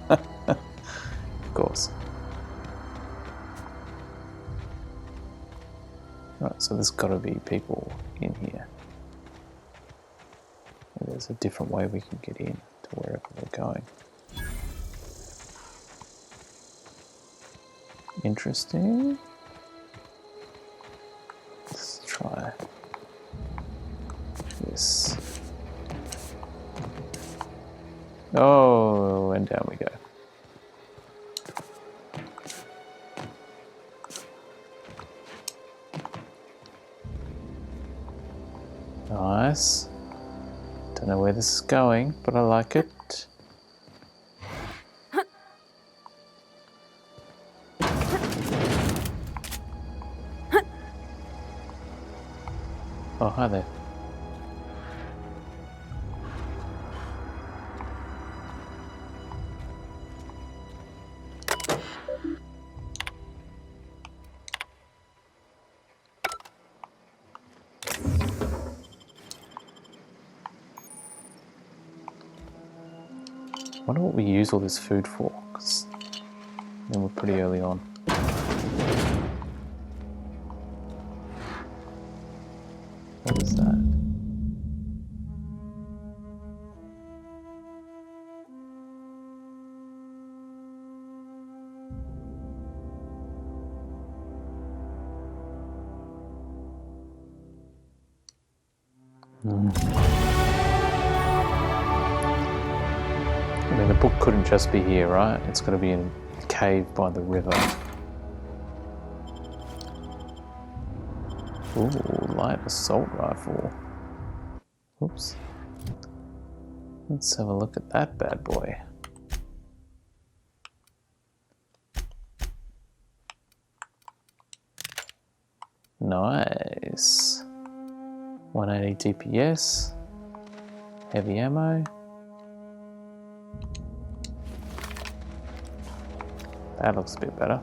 [SPEAKER 1] Of course. Right, so there's got to be people in here. There's a different way we can get in to wherever we're going. Interesting. Let's try this. Oh, and down we go. Nice. Don't know where this is going, but I like it. Oh, hi there. I wonder what we use all this food for, because then we're pretty early on. What is that? I mean, the book couldn't just be here, right? It's got to be in a cave by the river. Ooh, light assault rifle. Oops. Let's have a look at that bad boy. Nice. 180 DPS. Heavy ammo. That looks a bit better.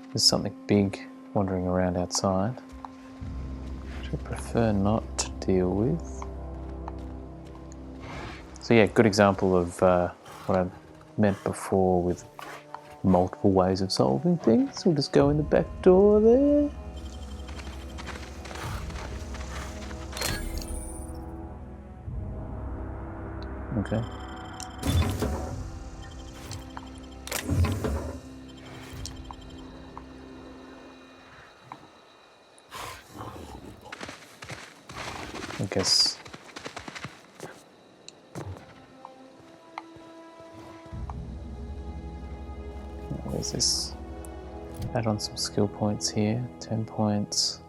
[SPEAKER 1] There's something big wandering around outside, which I prefer not to deal with. So yeah, good example of what I meant before with multiple ways of solving things. We'll just go in the back door there. Okay. I guess there's this. Add on some skill points here. 10 points.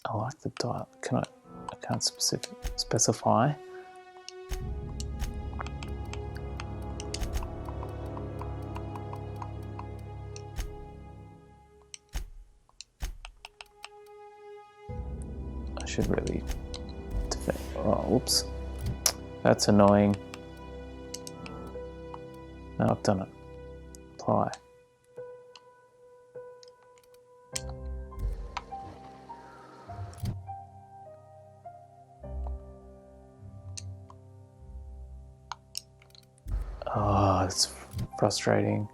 [SPEAKER 1] I like the dial. I can't specify. I should really defend. Oh, whoops. That's annoying. No, I've done it. Apply. Oh, it's frustrating.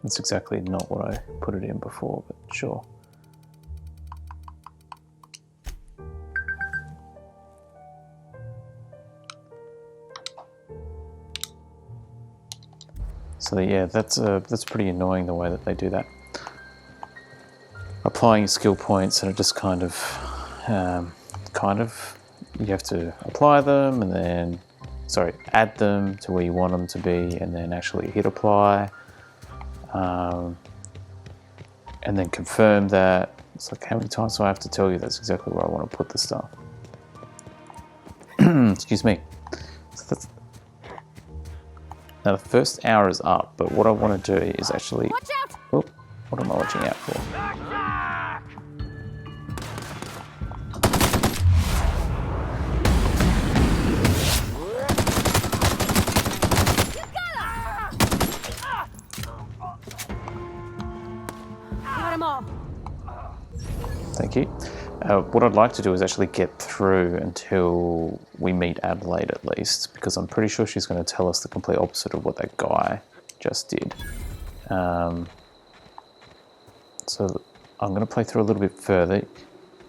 [SPEAKER 1] That's exactly not what I put it in before, but sure. So yeah, that's pretty annoying the way that they do that. Applying skill points, and it just kind of you have to apply them and then, sorry, add them to where you want them to be, and then actually hit apply, and then confirm that. It's like, how many times do I have to tell you that's exactly where I want to put the stuff? Excuse me. So that's, now the first hour is up, but what I want to do is actually.
[SPEAKER 14] Watch out!
[SPEAKER 1] Oh, what am I watching out for?
[SPEAKER 14] Got 'em all.
[SPEAKER 1] Thank you. What I'd like to do is actually get through until we meet Adelaide at least, because I'm pretty sure she's going to tell us the complete opposite of what that guy just did. So I'm going to play through a little bit further.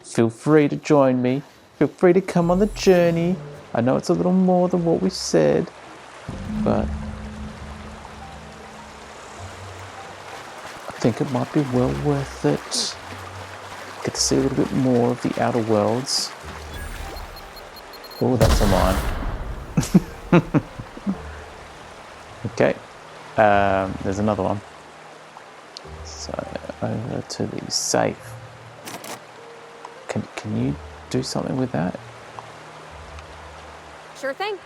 [SPEAKER 1] Feel free to join me. Feel free to come on the journey. I know it's a little more than what we said, but I think it might be well worth it. Get to see a little bit more of the Outer Worlds. Oh, that's a mine. Okay, there's another one. So over to the safe. Can you do something with that?
[SPEAKER 14] Sure thing.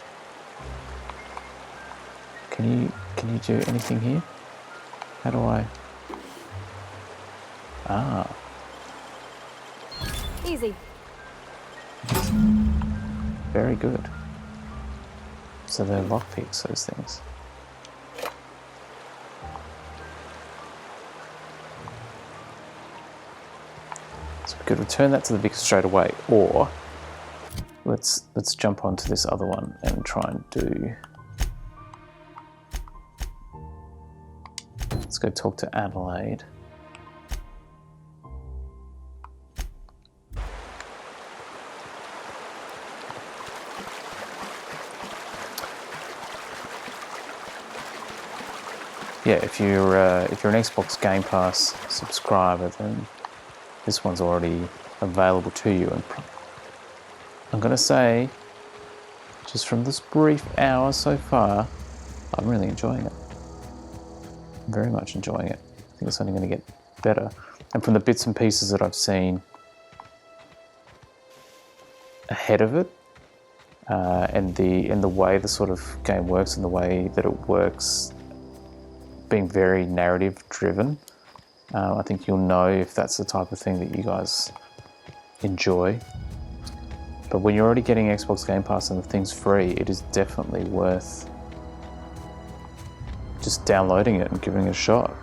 [SPEAKER 1] Can you do anything here? How do I? Ah.
[SPEAKER 14] Easy.
[SPEAKER 1] Very good. So they're lockpicks, those things. So we could return that to the Vicar straight away, or let's jump onto this other one and try and do. Let's go talk to Adelaide. Yeah, if you're an Xbox Game Pass subscriber, then this one's already available to you. And I'm gonna say, just from this brief hour so far, I'm really enjoying it. I'm very much enjoying it. I think it's only going to get better. And from the bits and pieces that I've seen ahead of it, and the way the sort of game works and the way that it works, being very narrative driven, I think you'll know if that's the type of thing that you guys enjoy. But when you're already getting Xbox Game Pass and the thing's free, it is definitely worth just downloading it and giving it a shot.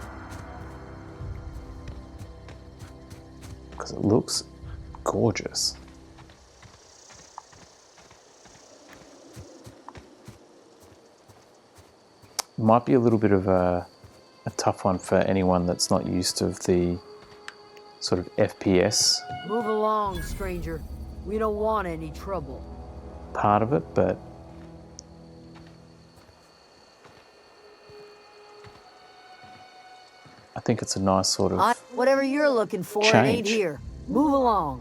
[SPEAKER 1] Because it looks gorgeous. Might be a little bit of a tough one for anyone that's not used to the sort of FPS
[SPEAKER 16] Move along, stranger. We don't want any trouble.
[SPEAKER 1] part of it, but I think it's a nice sort of
[SPEAKER 16] Whatever you're looking for, it ain't
[SPEAKER 1] change.
[SPEAKER 16] here. Move along.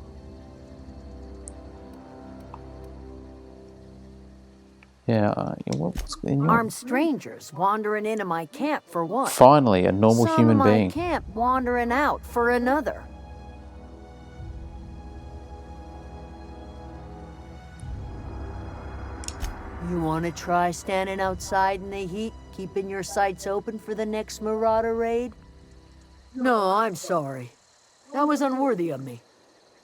[SPEAKER 1] yeah. What's in your
[SPEAKER 16] Armed strangers wandering into my camp for one.
[SPEAKER 1] finally a normal
[SPEAKER 16] Some
[SPEAKER 1] human
[SPEAKER 16] of my
[SPEAKER 1] being.
[SPEAKER 16] camp wandering out for another. You want to try standing outside in the heat, keeping your sights open for the next Marauder raid? No, I'm sorry. That was unworthy of me.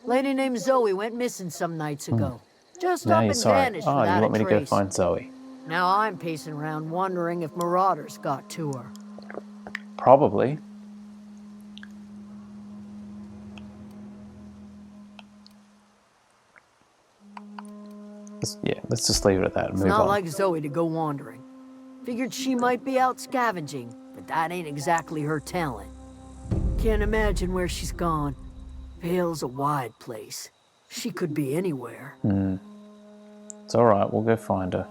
[SPEAKER 16] Lady named Zoe went missing some nights ago. Just
[SPEAKER 1] Now
[SPEAKER 16] up
[SPEAKER 1] you're
[SPEAKER 16] and
[SPEAKER 1] sorry.
[SPEAKER 16] vanished
[SPEAKER 1] Oh,
[SPEAKER 16] without
[SPEAKER 1] you want
[SPEAKER 16] a
[SPEAKER 1] me to go
[SPEAKER 16] trace.
[SPEAKER 1] find Zoe?
[SPEAKER 16] Now I'm pacing around wondering if Marauders got to her.
[SPEAKER 1] Probably. Let's just leave it at that and
[SPEAKER 16] It's
[SPEAKER 1] move
[SPEAKER 16] not
[SPEAKER 1] on.
[SPEAKER 16] like Zoe to go wandering. Figured she might be out scavenging, but that ain't exactly her talent. Can't imagine where she's gone. Vale's a wide place. She could be anywhere.
[SPEAKER 1] It's alright, we'll go find her.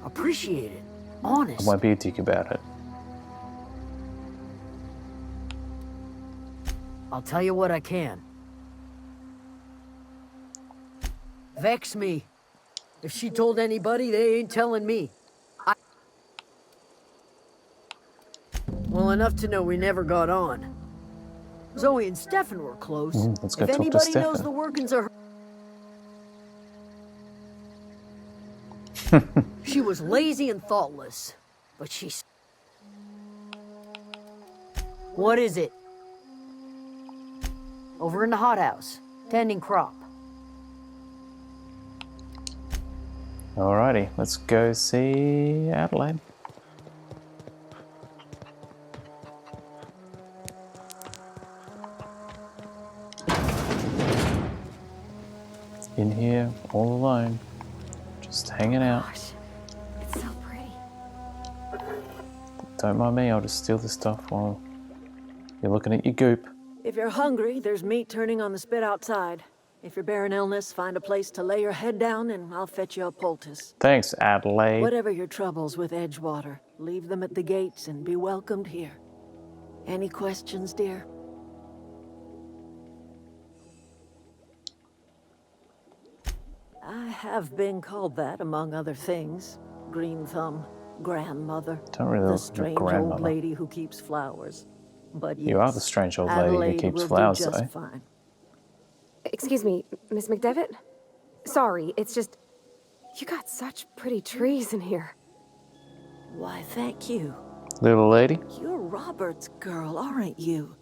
[SPEAKER 16] Appreciate it.
[SPEAKER 1] I
[SPEAKER 16] Honest.
[SPEAKER 1] won't be a dick about it.
[SPEAKER 16] I'll tell you what I can. Vex me. If she told anybody, they ain't telling me. Well, enough to know we never got on. Zoe and Stefan were close.
[SPEAKER 1] Let's go
[SPEAKER 16] If
[SPEAKER 1] talk to
[SPEAKER 16] anybody knows
[SPEAKER 1] Stefan.
[SPEAKER 16] the workings of her... She was lazy and thoughtless, but she's... What is it? Over in the hothouse, tending crop.
[SPEAKER 1] Alrighty, let's go see Adelaide. In here, all alone, just hanging out.
[SPEAKER 14] Gosh, it's so pretty.
[SPEAKER 1] Don't mind me, I'll just steal the stuff while you're looking at your goop.
[SPEAKER 8] If you're hungry, there's meat turning on the spit outside. If you're bearing illness, find a place to lay your head down and I'll fetch you a poultice.
[SPEAKER 1] Thanks, Adelaide.
[SPEAKER 8] Whatever your troubles with Edgewater, leave them at the gates and be welcomed here. Any questions, dear? I have been called that, among other things. Green Thumb, grandmother.
[SPEAKER 1] Don't really
[SPEAKER 8] the
[SPEAKER 1] look like a
[SPEAKER 8] strange old
[SPEAKER 1] grandmother.
[SPEAKER 8] lady who keeps flowers. But
[SPEAKER 1] You are
[SPEAKER 8] yes,
[SPEAKER 1] the strange old lady who
[SPEAKER 8] Adelaide
[SPEAKER 1] keeps
[SPEAKER 8] will
[SPEAKER 1] flowers,
[SPEAKER 8] do just
[SPEAKER 1] though.
[SPEAKER 8] fine.
[SPEAKER 14] Excuse me, Miss McDevitt? Sorry, it's just... You got such pretty trees in here.
[SPEAKER 8] Why, thank you.
[SPEAKER 1] Little lady?
[SPEAKER 8] You're Robert's girl, aren't you?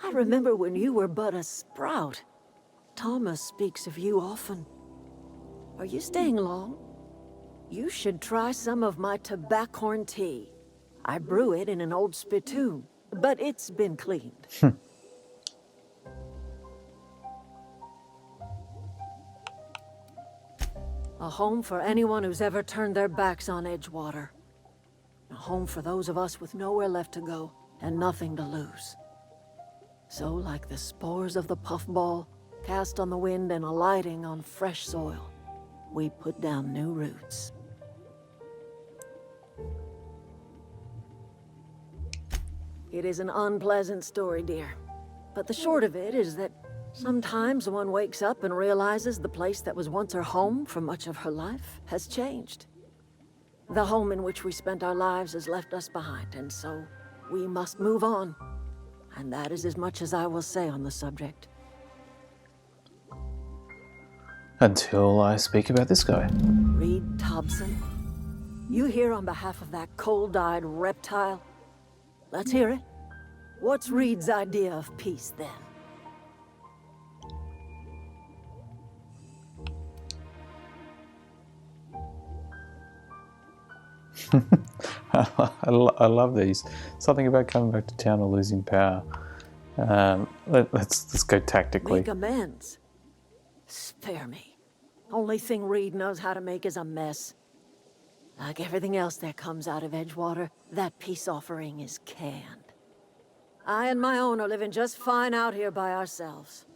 [SPEAKER 8] I remember when you were but a sprout. Thomas speaks of you often. Are you staying long? You should try some of my tobaccorn tea. I brew it in an old spittoon, but it's been cleaned. A home for anyone who's ever turned their backs on Edgewater. A home for those of us with nowhere left to go and nothing to lose. So, like the spores of the puffball, cast on the wind and alighting on fresh soil, we put down new roots. It is an unpleasant story, dear. But the short of it is that sometimes one wakes up and realizes the place that was once her home for much of her life has changed. The home in which we spent our lives has left us behind, and so we must move on. And that is as much as I will say on the subject.
[SPEAKER 1] Until I speak about this guy.
[SPEAKER 8] Reed Thompson, you here on behalf of that cold-eyed reptile? Let's hear it. What's Reed's idea of peace, then?
[SPEAKER 1] I love these. Something about coming back to town or losing power. Let's go tactically.
[SPEAKER 8] Make amends. Spare me. Only thing Reed knows how to make is a mess. Like everything else that comes out of Edgewater, that peace offering is canned. I and my own are living just fine out here by ourselves.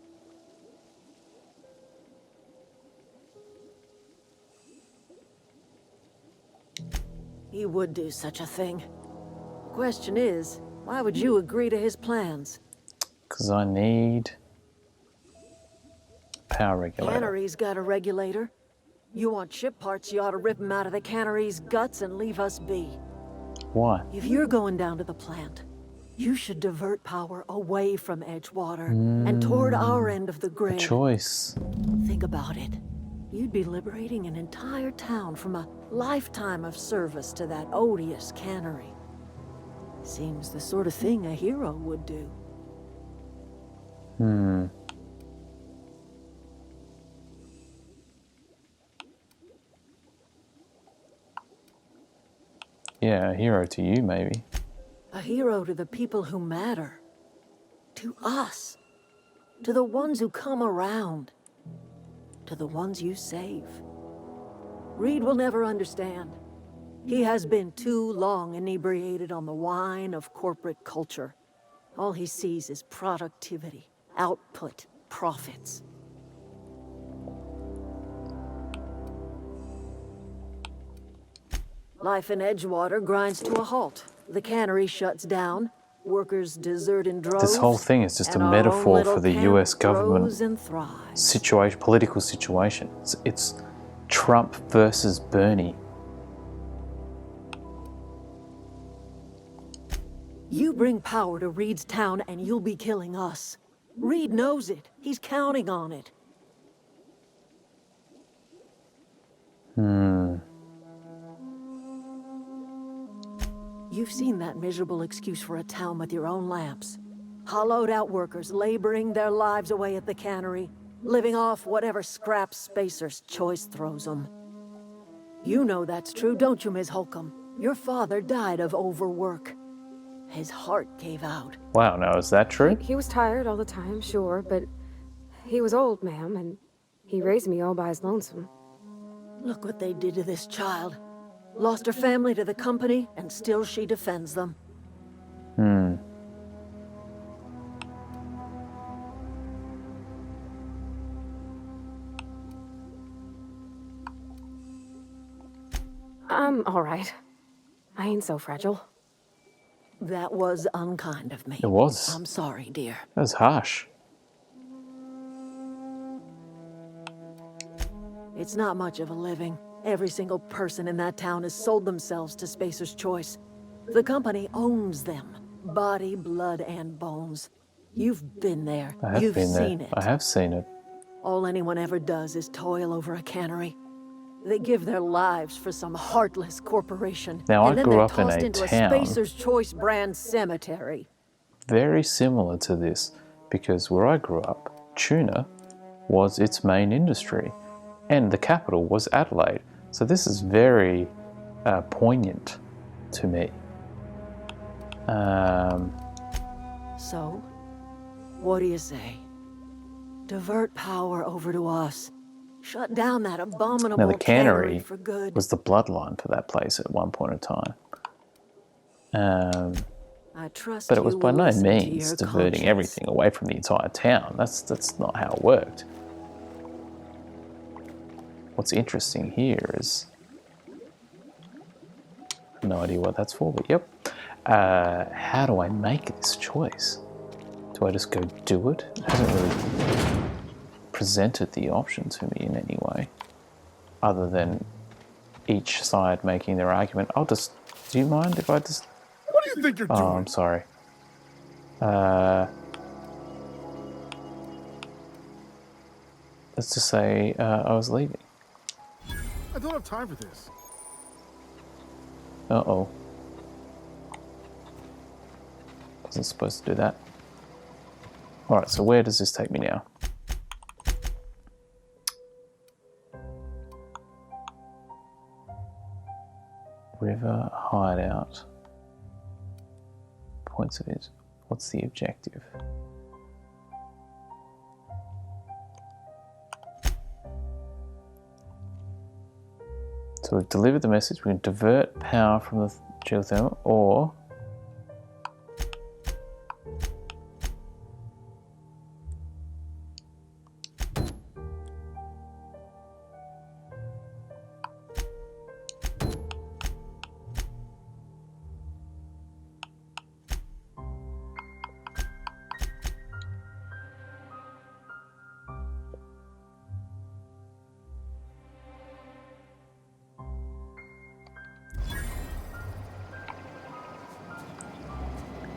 [SPEAKER 8] He would do such a thing. The question is, why would you agree to his plans?
[SPEAKER 1] Because I need power regulator.
[SPEAKER 8] Cannery's got a regulator. You want ship parts, you ought to rip them out of the cannery's guts and leave us be.
[SPEAKER 1] Why?
[SPEAKER 8] If you're going down to the plant, you should divert power away from Edgewater and toward our end of the grid.
[SPEAKER 1] Choice.
[SPEAKER 8] Think about it. You'd be liberating an entire town from a lifetime of service to that odious cannery. Seems the sort of thing a hero would do.
[SPEAKER 1] Yeah, a hero to you, maybe.
[SPEAKER 8] A hero to the people who matter. To us. To the ones who come around. To the ones you save. Reed will never understand. He has been too long inebriated on the wine of corporate culture. All he sees is productivity, output, profits. Life in Edgewater grinds to a halt. The cannery shuts down. Workers desert in droves.
[SPEAKER 1] This whole thing is just a
[SPEAKER 8] and our own
[SPEAKER 1] metaphor
[SPEAKER 8] little
[SPEAKER 1] for the
[SPEAKER 8] camp
[SPEAKER 1] US government
[SPEAKER 8] grows and thrives.
[SPEAKER 1] situation, political situation. It's Trump versus Bernie.
[SPEAKER 8] You bring power to Reed's town and you'll be killing us. Reed knows it. He's counting on it. You've seen that miserable excuse for a town with your own lamps. Hollowed out workers laboring their lives away at the cannery, living off whatever scrap Spacer's Choice throws them. You know that's true, don't you, Ms. Holcomb? Your father died of overwork. His heart gave out.
[SPEAKER 1] Wow, now is that true?
[SPEAKER 14] He was tired all the time, sure, but he was old, ma'am, and he raised me all by his lonesome.
[SPEAKER 8] Look what they did to this child. Lost her family to the company, and still she defends them.
[SPEAKER 14] I'm all right. I ain't so fragile.
[SPEAKER 8] That was unkind of me.
[SPEAKER 1] It was.
[SPEAKER 8] I'm sorry, dear.
[SPEAKER 1] That was harsh.
[SPEAKER 8] It's not much of a living. Every single person in that town has sold themselves to Spacer's Choice. The company owns them. Body, blood, and bones. You've been there.
[SPEAKER 1] I have
[SPEAKER 8] You've
[SPEAKER 1] been there.
[SPEAKER 8] seen it.
[SPEAKER 1] I have seen it.
[SPEAKER 8] All anyone ever does is toil over a cannery. They give their lives for some heartless corporation.
[SPEAKER 1] Now, I
[SPEAKER 8] and then
[SPEAKER 1] grew
[SPEAKER 8] they're
[SPEAKER 1] up in
[SPEAKER 8] tossed
[SPEAKER 1] a
[SPEAKER 8] into
[SPEAKER 1] town-
[SPEAKER 8] a Spacer's Choice brand cemetery.
[SPEAKER 1] Very similar to this, because where I grew up, tuna was its main industry, and the capital was Adelaide. So this is very poignant to me.
[SPEAKER 8] So, what do you say? Divert power over to us. Shut down that abominable
[SPEAKER 1] Now the cannery
[SPEAKER 8] for good.
[SPEAKER 1] was the bloodline for that place at one point in time.
[SPEAKER 8] I trust
[SPEAKER 1] But it was
[SPEAKER 8] you
[SPEAKER 1] by
[SPEAKER 8] will
[SPEAKER 1] no
[SPEAKER 8] listen to
[SPEAKER 1] means
[SPEAKER 8] your
[SPEAKER 1] diverting
[SPEAKER 8] conscience.
[SPEAKER 1] everything away from the entire town. That's not how it worked. What's interesting here is, no idea what that's for, but yep. How do I make this choice? Do I just go do it? It hasn't really presented the option to me in any way, other than each side making their argument. Do you mind if I just...
[SPEAKER 12] What do you think you're doing?
[SPEAKER 1] Oh, I'm sorry. Let's just say I was leaving.
[SPEAKER 12] I don't have time for this.
[SPEAKER 1] Uh-oh. Wasn't supposed to do that. Alright, so where does this take me now? River hideout. Points of it. What's the objective? So we've delivered the message. We can divert power from the geothermal, or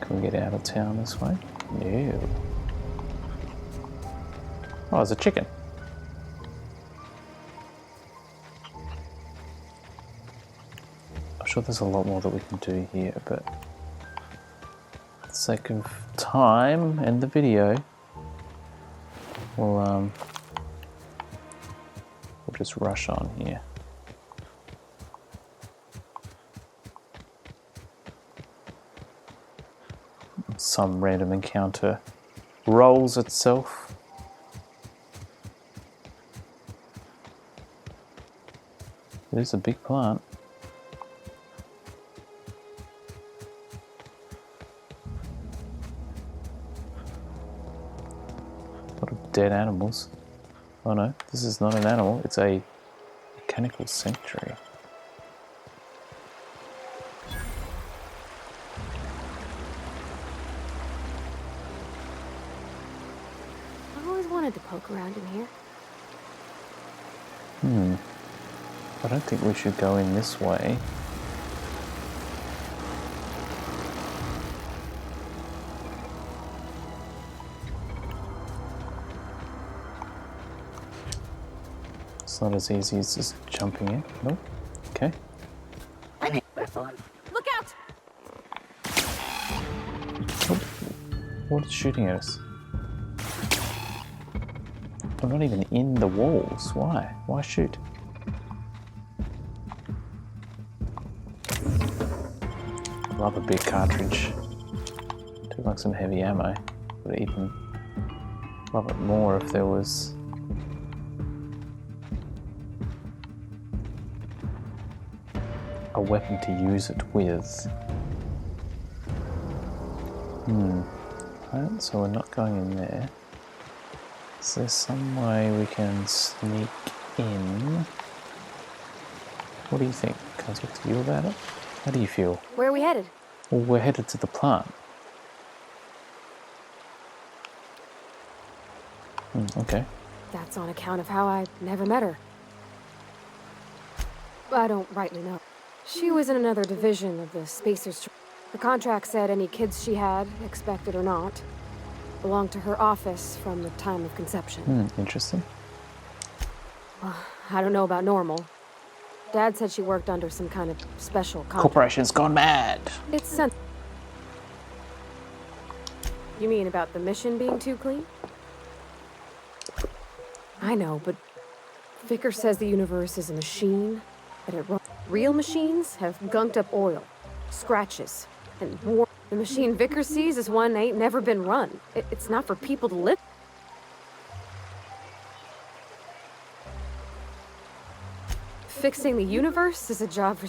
[SPEAKER 1] can we get out of town this way? No. Oh, there's a chicken. I'm sure there's a lot more that we can do here, but for the sake of time and the video, we'll just rush on here. Some random encounter rolls itself. It is a big plant. A lot of dead animals. Oh no, this is not an animal, it's a mechanical sanctuary.
[SPEAKER 14] wanted to poke around in here.
[SPEAKER 1] I don't think we should go in this way. It's not as easy as just jumping in. Nope. Okay.
[SPEAKER 14] Look out!
[SPEAKER 1] Oh, what is shooting at us? I'm not even in the walls. Why? Why shoot? Love a big cartridge. Too like some heavy ammo. Would even love it more if there was a weapon to use it with. Right, so we're not going in there. Is there some way we can sneak in? What do you think? Can I talk to you about it? How do you feel?
[SPEAKER 14] Where are we headed?
[SPEAKER 1] Well, we're headed to the plant. Okay.
[SPEAKER 14] That's on account of how I never met her. I don't rightly know. She was in another division of the Spacers. Her contract said any kids she had, expected or not, belonged to her office from the time of conception.
[SPEAKER 1] Interesting.
[SPEAKER 14] Well, I don't know about normal. Dad said she worked under some kind of special contract.
[SPEAKER 1] Corporation's gone mad.
[SPEAKER 14] It's sent. You mean about the mission being too clean? I know, but Vickers says the universe is a machine, that it runs. Real machines have gunked up oil, scratches, and war. The machine Vickers sees is one ain't never been run. It's not for people to live. Fixing the universe is a job for...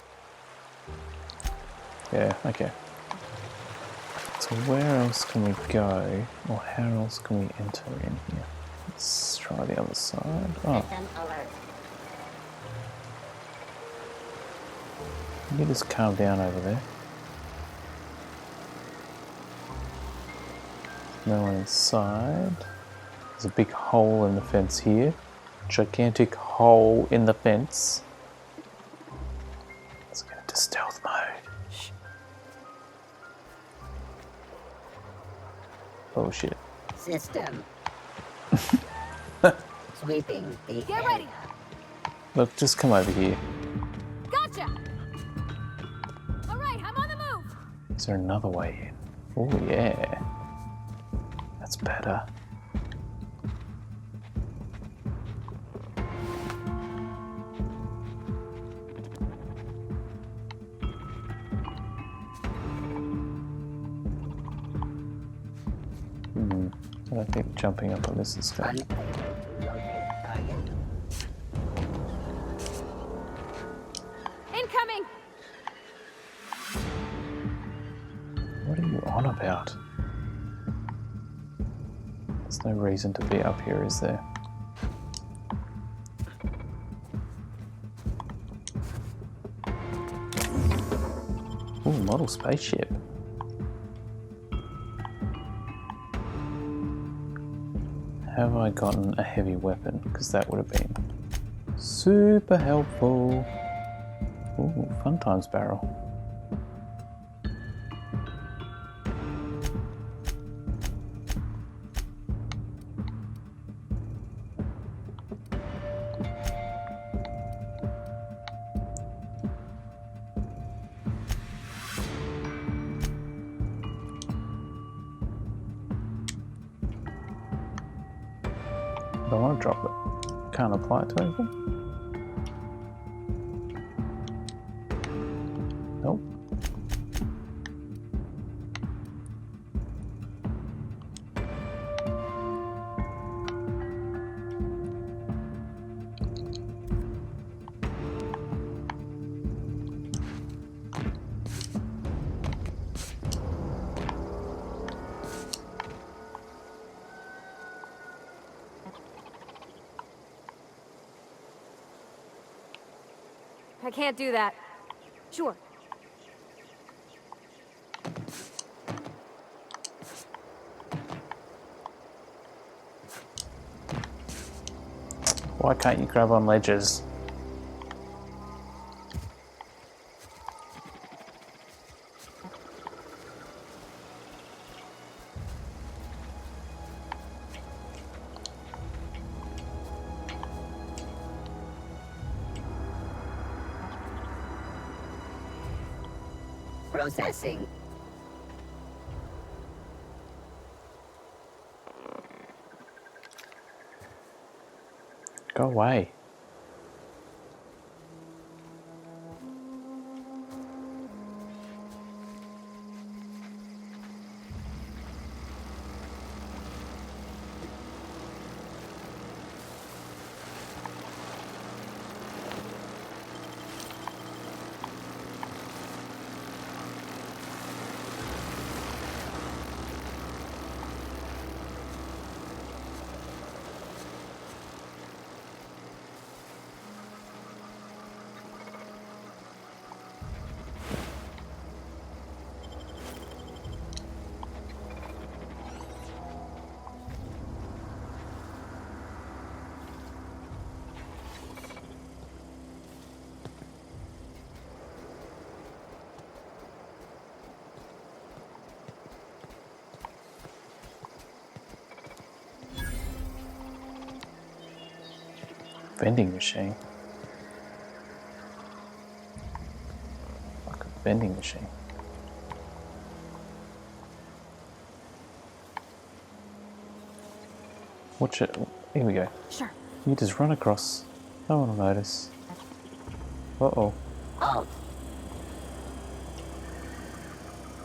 [SPEAKER 1] Yeah, okay. So where else can we go? Or how else can we enter in here? Let's try the other side. Oh. You just calm down over there. No one inside. There's a big hole in the fence here. Gigantic hole in the fence. Let's get into stealth mode. Shh. Oh shit.
[SPEAKER 17] System. Sweeping the
[SPEAKER 14] Get ready!
[SPEAKER 1] Look, just come over here.
[SPEAKER 14] Gotcha! Alright, I'm on the move!
[SPEAKER 1] Is there another way in? Oh yeah. That's better. I don't think jumping up on this is good.
[SPEAKER 14] Incoming!
[SPEAKER 1] What are you on about? There's no reason to be up here, is there? Ooh, model spaceship. Have I gotten a heavy weapon? Because that would have been super helpful. Ooh, fun times barrel. I want to drop it. Can't apply it to anything. Nope.
[SPEAKER 14] I can't do that. Sure.
[SPEAKER 1] Why can't you grab on ledges?
[SPEAKER 17] Processing.
[SPEAKER 1] Go away. Vending machine. Like a vending machine. Watch it. Here we go.
[SPEAKER 14] Sure.
[SPEAKER 1] You just run across. No one will notice. Uh-oh.
[SPEAKER 17] Oh.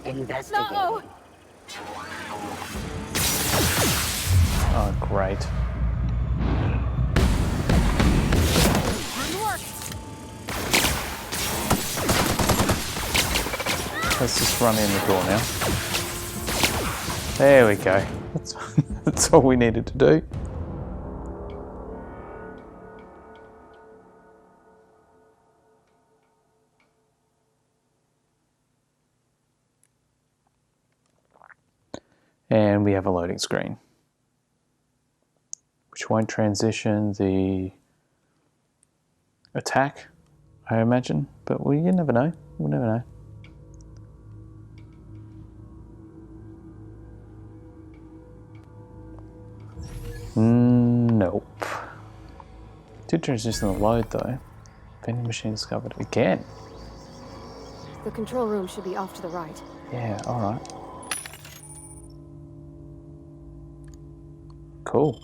[SPEAKER 17] Investigating.
[SPEAKER 14] No!
[SPEAKER 1] Oh, great.
[SPEAKER 14] Good work.
[SPEAKER 1] Let's just run in the door now. There we go. That's all we needed to do. And we have a loading screen, which won't transition the attack, I imagine, but you never know. We'll never know. Nope. Did transition the load though. Vending machine discovered again.
[SPEAKER 14] The control room should be off to the right.
[SPEAKER 1] Yeah, alright. Cool.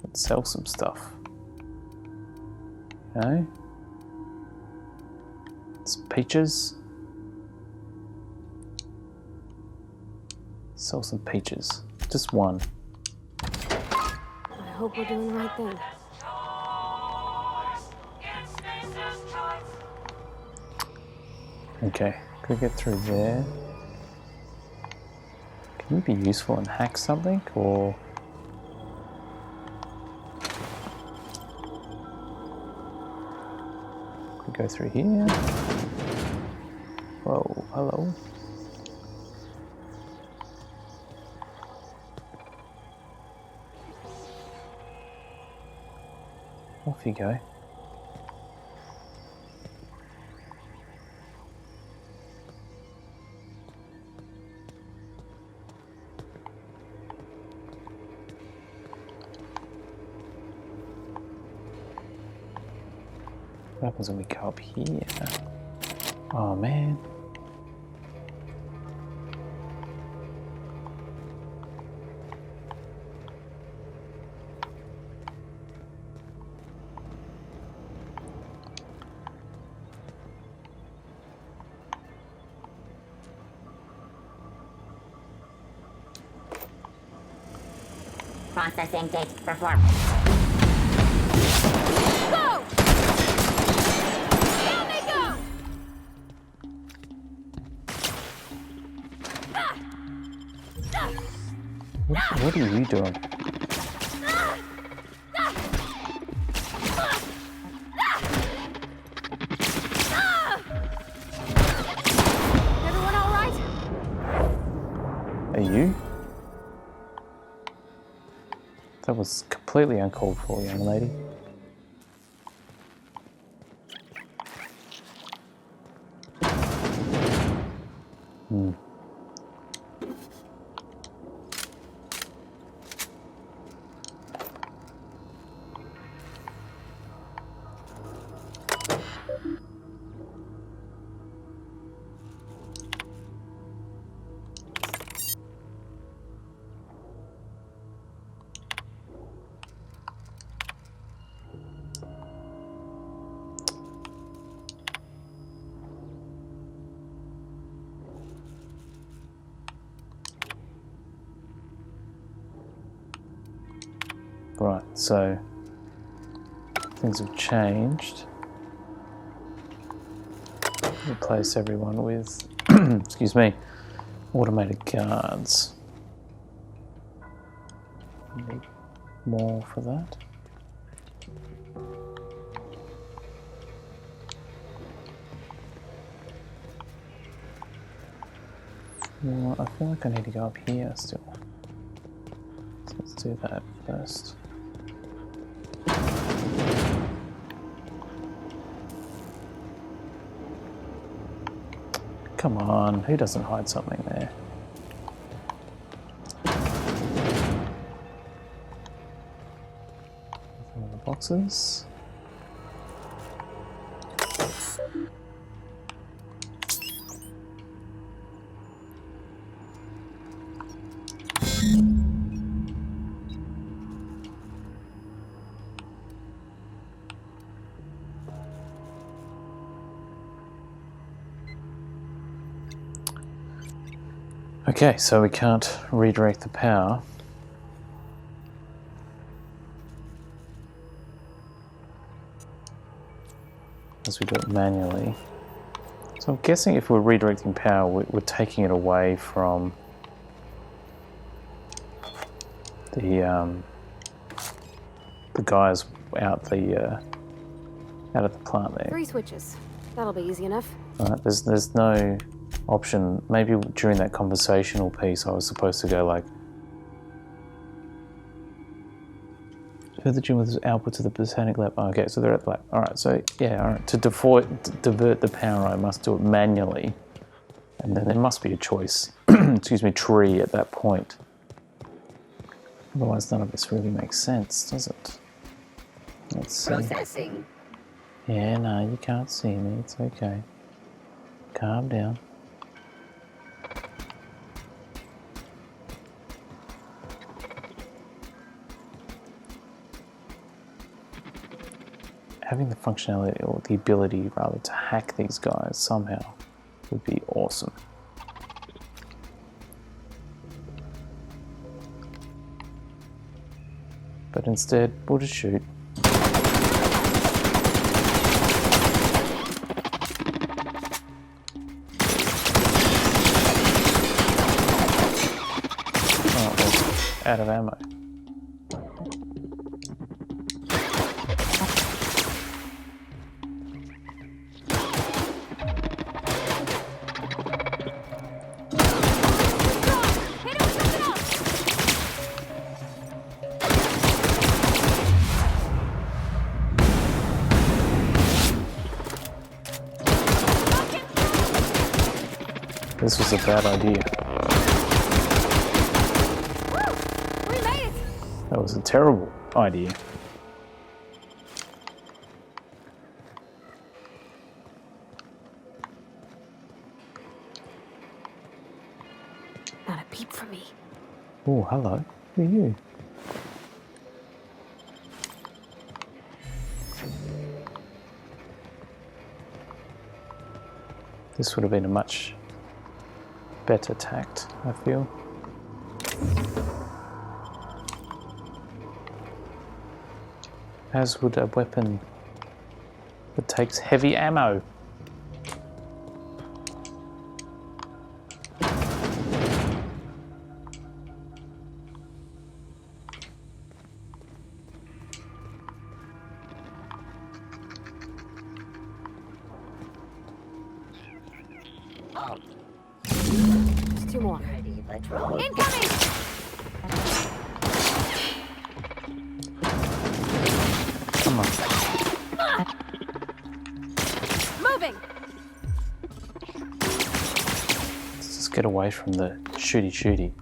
[SPEAKER 1] Let's sell some stuff. You know? Some peaches. Sell some peaches. Just one.
[SPEAKER 14] I hope we're doing the right thing.
[SPEAKER 1] Okay, can we get through there? Can you be useful and hack something, or...? Can we go through here? Whoa, hello. Off you go. What happens when we go up here? Oh man.
[SPEAKER 17] Processing date performed.
[SPEAKER 14] Go! Down they go!
[SPEAKER 1] What are you doing?
[SPEAKER 14] Everyone all right?
[SPEAKER 1] Are you? That was completely uncalled for, young lady. Right, so things have changed. Replace everyone with, excuse me, automated guards. Need more for that. Well, I feel like I need to go up here still. So let's do that first. Come on, who doesn't hide something there? Some of the boxes. Okay, so we can't redirect the power. As we do it manually. So I'm guessing if we're redirecting power, we're taking it away from the guys out of the plant there.
[SPEAKER 14] 3 switches. That'll be easy enough.
[SPEAKER 1] Right, there's no option. Maybe during that conversational piece I was supposed to go like, to the gym with his output to the botanic lab. Oh, okay, so they're at the lab. Alright, so yeah, alright. To divert the power I must do it manually. And then there must be a choice, excuse me, tree at that point. Otherwise none of this really makes sense, does it? Let's see.
[SPEAKER 17] Processing.
[SPEAKER 1] Yeah, no, you can't see me, it's okay. Calm down. Having the functionality, or the ability rather, to hack these guys somehow would be awesome. But instead, we'll just shoot. Oh, we're out of ammo. This was a bad idea.
[SPEAKER 14] Woo! We made it!
[SPEAKER 1] That was a terrible idea.
[SPEAKER 14] Not a peep from me.
[SPEAKER 1] Oh, hello. Who are you? This would have been a much better tact, I feel. As would a weapon that takes heavy ammo.
[SPEAKER 14] Just 2 more.
[SPEAKER 17] Ready, let's roll.
[SPEAKER 14] Incoming! moving!
[SPEAKER 1] Let's just get away from the shooty.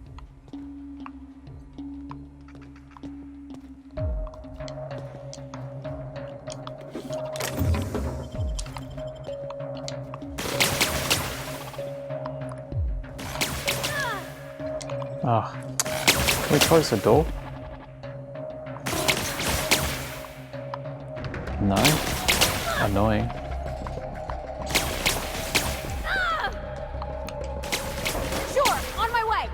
[SPEAKER 1] Ah, can we close the door? No? Annoying.
[SPEAKER 14] Sure, on my way!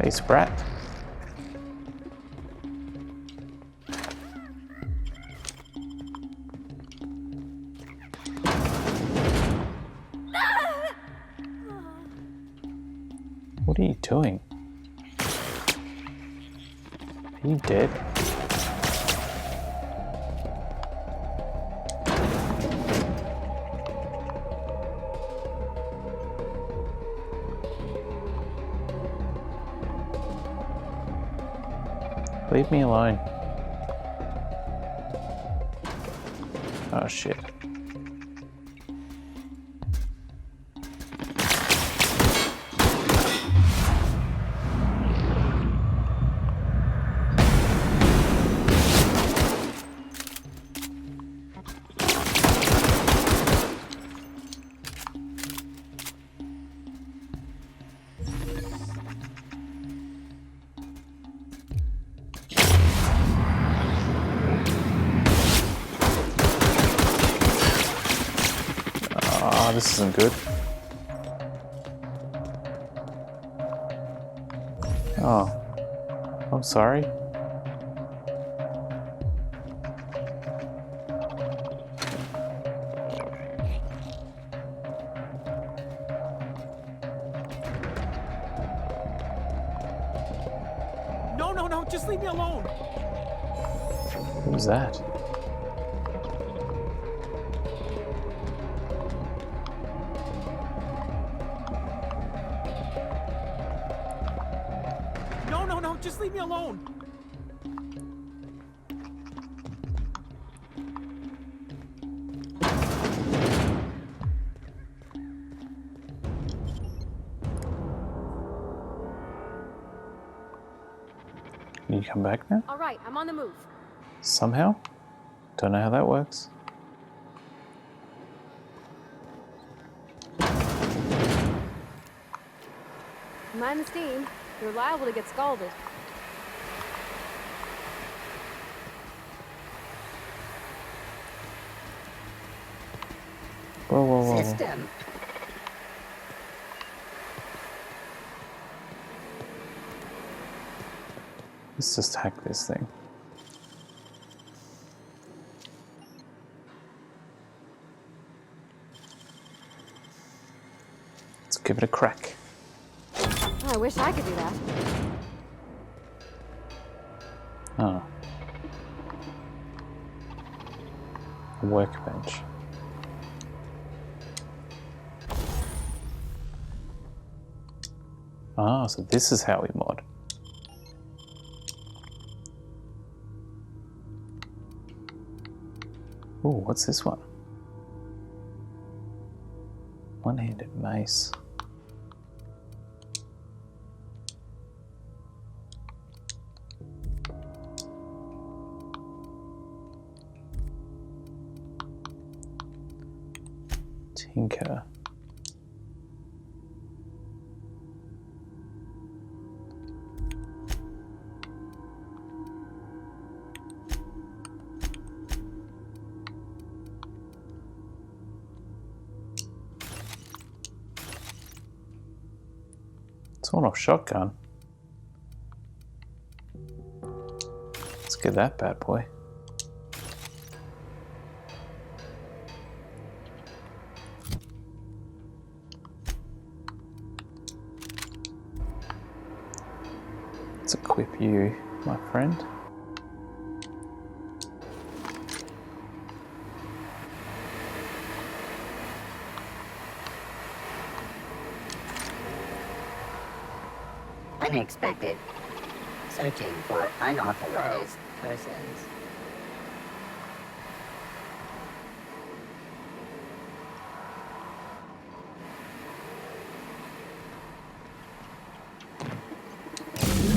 [SPEAKER 1] Hey, Sprat. What are you doing? Are you dead? Leave me alone. Oh shit. Oh, this isn't good. Oh, I'm sorry.
[SPEAKER 11] No, just leave me alone.
[SPEAKER 1] Who's that?
[SPEAKER 11] No, just leave me alone.
[SPEAKER 1] Can you come back now?
[SPEAKER 14] All right, I'm on the move.
[SPEAKER 1] Somehow? Don't know how that works.
[SPEAKER 14] Mind the steam. You're liable to get scalded.
[SPEAKER 1] Whoa.
[SPEAKER 17] System.
[SPEAKER 1] Let's just hack this thing. Let's give it a crack.
[SPEAKER 14] I wish I could do that.
[SPEAKER 1] Oh. A workbench. Ah, so this is how we mod. Ooh, what's this one? One-handed mace. Tinker. Sawed-off shotgun. Let's get that bad boy. Let's equip you, my friend.
[SPEAKER 17] Unexpected. Searching for unauthorized persons.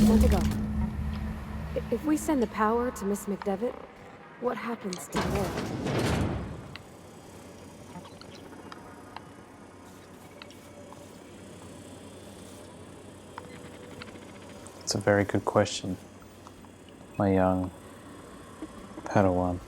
[SPEAKER 14] Want to go. If we send the power to Miss McDevitt, what happens to the world?
[SPEAKER 1] It's a very good question, my young Padawan.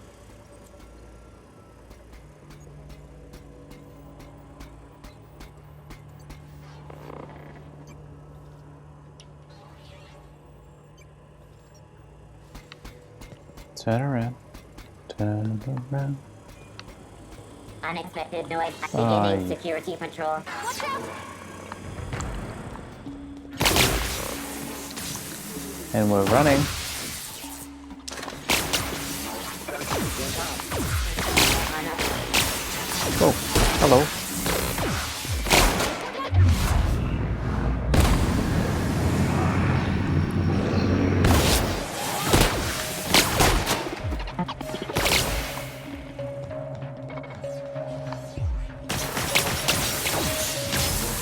[SPEAKER 1] Turn around. Turn around.
[SPEAKER 17] Unexpected noise. Beginning security patrol.
[SPEAKER 1] And we're running. Oh, hello.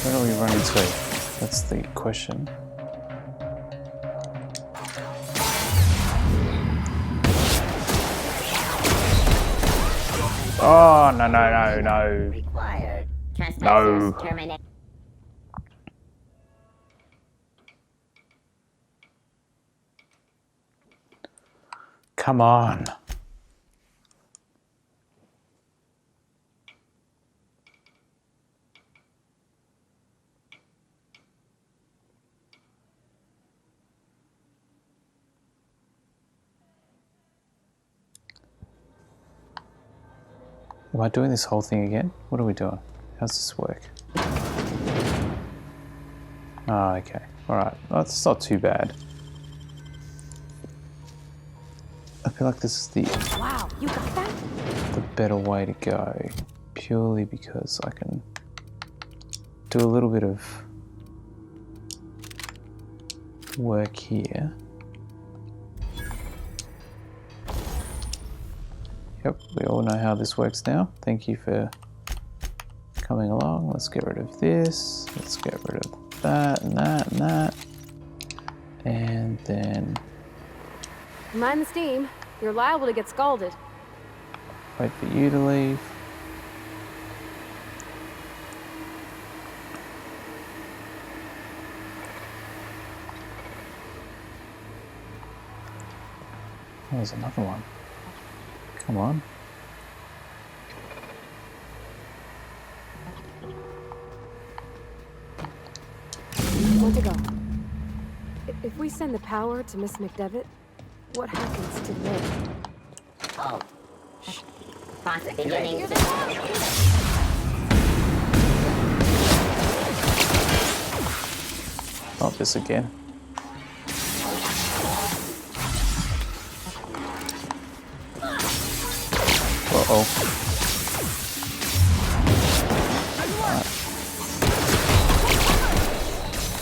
[SPEAKER 1] Where are we running to? That's the question. Oh, no, no, no, no.
[SPEAKER 17] Required.
[SPEAKER 1] No.
[SPEAKER 17] Terminate.
[SPEAKER 1] Come on. Am I doing this whole thing again? What are we doing? How's this work? Ah, okay. Alright. That's not too bad. I feel like this is the
[SPEAKER 14] Wow, you got that?
[SPEAKER 1] the better way to go. Purely because I can do a little bit of work here. Yep, we all know how this works now. Thank you for coming along. Let's get rid of this. Let's get rid of that and that and that. And then
[SPEAKER 14] Mind the steam. You're liable to get scalded.
[SPEAKER 1] wait for you to leave. Oh, there's another one. Come on.
[SPEAKER 14] Want to go. If we send the power to Miss McDevitt, what happens to the world?
[SPEAKER 17] Oh. Shh. Process beginning.
[SPEAKER 1] Not this again. Uh-oh. Right.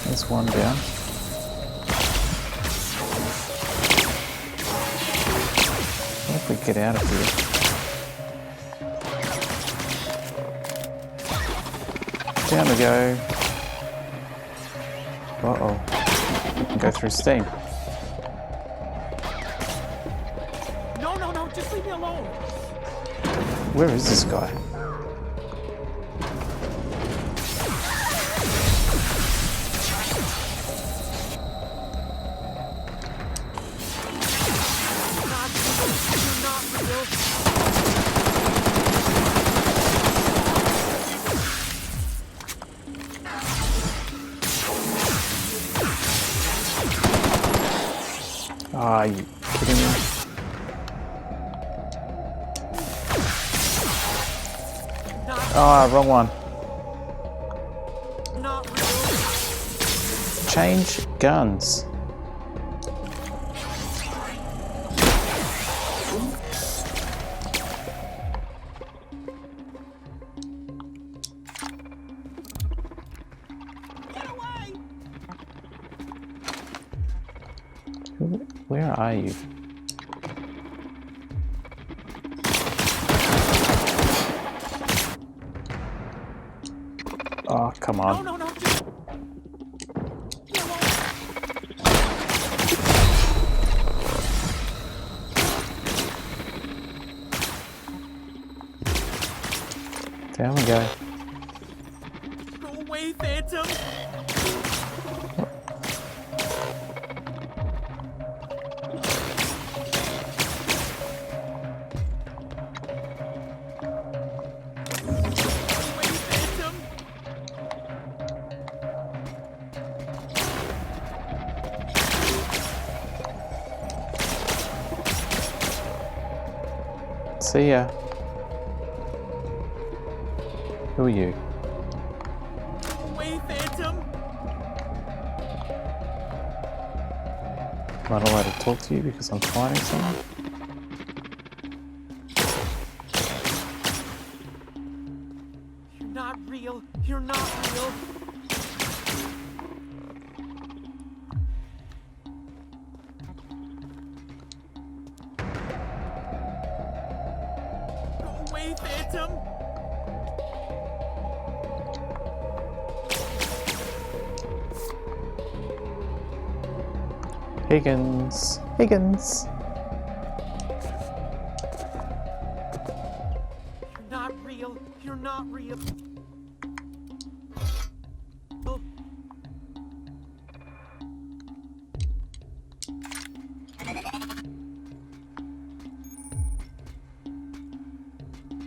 [SPEAKER 1] There's one down. What if we get out of here? Down we go. Uh-oh. We can go through steam.
[SPEAKER 11] No, no, no, just leave me alone.
[SPEAKER 1] Where is this guy? Are you kidding me? Ah, wrong one. Change guns. Where are you? Oh, come on.
[SPEAKER 11] No.
[SPEAKER 1] Down we go.
[SPEAKER 11] Go away, Phantom.
[SPEAKER 1] See ya. Who are you?
[SPEAKER 11] Away, Phantom.
[SPEAKER 1] Am I not allowed to talk to you because I'm fighting someone?
[SPEAKER 11] You're not real. You're not real. Go away, Phantom.
[SPEAKER 1] Higgins. Higgins.
[SPEAKER 11] You're not real. You're not real.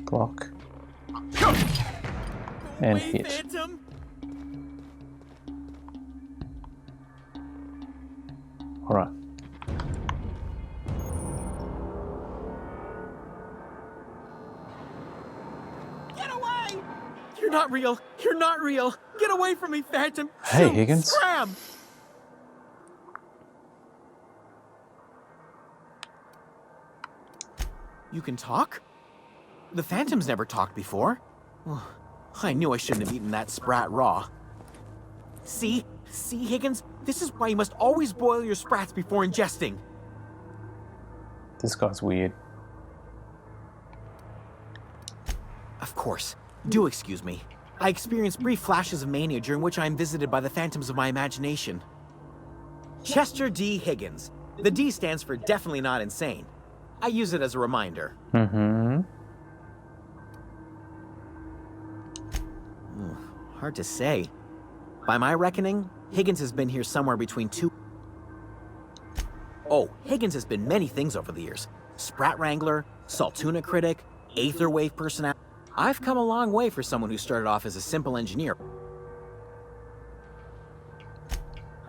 [SPEAKER 1] Block. And hit.
[SPEAKER 11] Phantom.
[SPEAKER 1] Alright.
[SPEAKER 11] Get away! You're not real. You're not real. Get away from me, Phantom.
[SPEAKER 1] Hey,
[SPEAKER 11] Shoot,
[SPEAKER 1] Higgins.
[SPEAKER 11] Scram! You can talk? The Phantom's never talked before. I knew I shouldn't have eaten that sprat raw. See, Higgins? This is why you must always boil your sprats before ingesting.
[SPEAKER 1] This guy's weird.
[SPEAKER 11] Of course. Do excuse me. I experience brief flashes of mania during which I am visited by the phantoms of my imagination. Chester D. Higgins. The D stands for definitely not insane. I use it as a reminder.
[SPEAKER 1] Mm-hmm.
[SPEAKER 11] Hard to say. By my reckoning, Higgins has been here somewhere between two... Oh, Higgins has been many things over the years. Sprat Wrangler, Saltuna Critic, Aetherwave personality. I've come a long way for someone who started off as a simple engineer.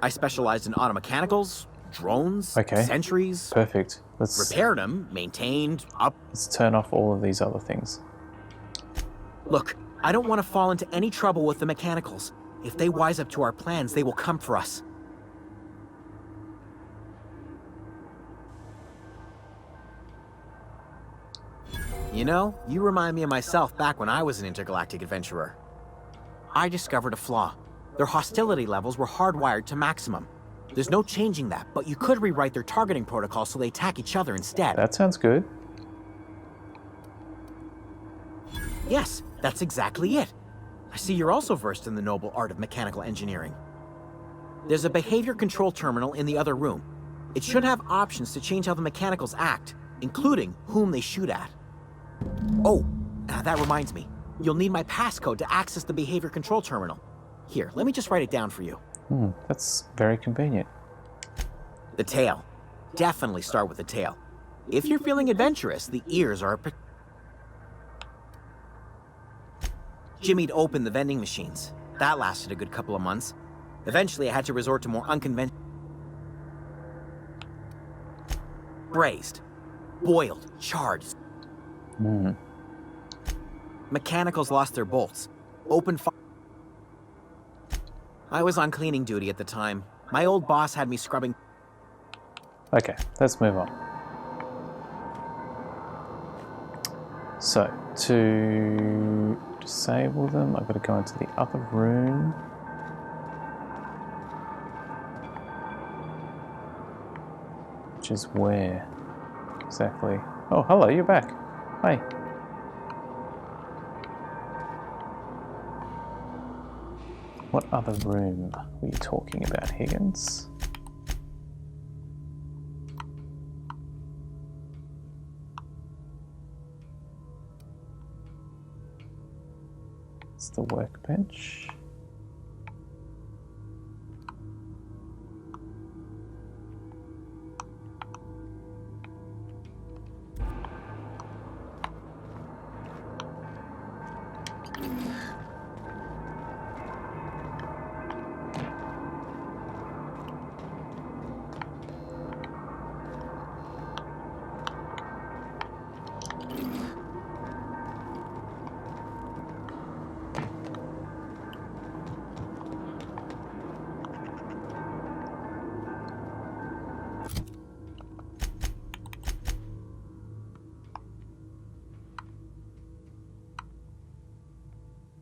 [SPEAKER 11] I specialized in automechanicals, drones,
[SPEAKER 1] Okay.
[SPEAKER 11] sentries.
[SPEAKER 1] Perfect. Let's
[SPEAKER 11] Repaired them, maintained,
[SPEAKER 1] let's turn off all of these other things.
[SPEAKER 11] Look, I don't want to fall into any trouble with the mechanicals. If they wise up to our plans, they will come for us. You know, you remind me of myself back when I was an intergalactic adventurer. I discovered a flaw. Their hostility levels were hardwired to maximum. There's no changing that, but you could rewrite their targeting protocol so they attack each other instead.
[SPEAKER 1] That sounds good.
[SPEAKER 11] Yes, that's exactly it. I see you're also versed in the noble art of mechanical engineering. There's a behavior control terminal in the other room. It should have options to change how the mechanicals act, including whom they shoot at. Oh, that reminds me. You'll need my passcode to access the behavior control terminal. Here, let me just write it down for you.
[SPEAKER 1] That's very convenient.
[SPEAKER 11] The tail. Definitely start with the tail. If you're feeling adventurous, the ears are a... Jimmy'd opened the vending machines. That lasted a good couple of months. Eventually, I had to resort to more unconventional... Braised. Boiled. Charred. Mechanicals lost their bolts. Open fire. I was on cleaning duty at the time. My old boss had me scrubbing...
[SPEAKER 1] Okay, let's move on. So, to disable them, I've got to go into the other room. Which is where exactly? Oh, hello, you're back. Hi. What other room were you talking about, Higgins? It's the workbench.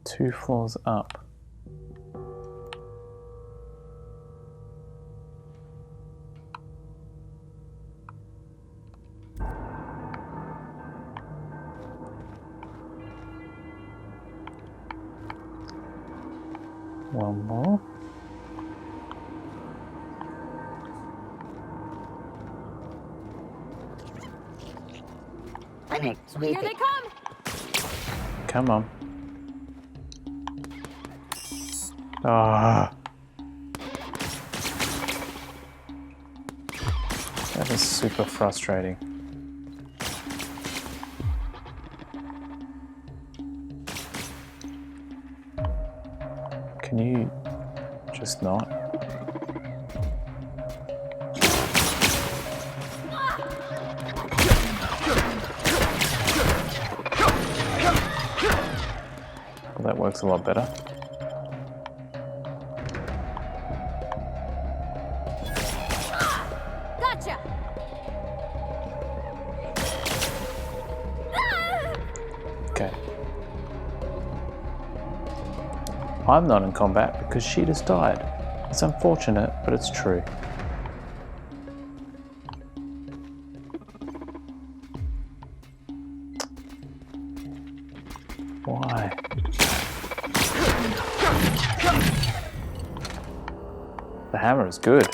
[SPEAKER 1] Two floors up. One more.
[SPEAKER 14] Here they come!
[SPEAKER 1] Come on. Ah. That is super frustrating. Can you just not? Well, that works a lot better.
[SPEAKER 14] Gotcha!
[SPEAKER 1] Okay. I'm not in combat because she just died. It's unfortunate, but it's true. Why? The hammer is good.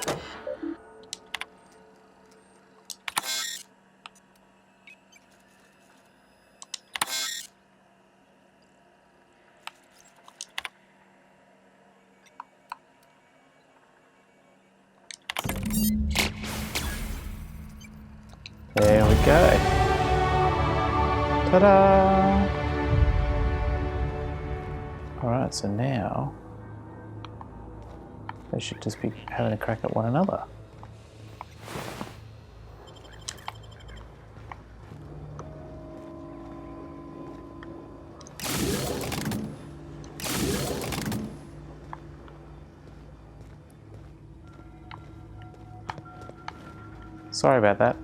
[SPEAKER 1] There we go. Ta-da! Alright, so now they should just be having a crack at one another. Sorry about that.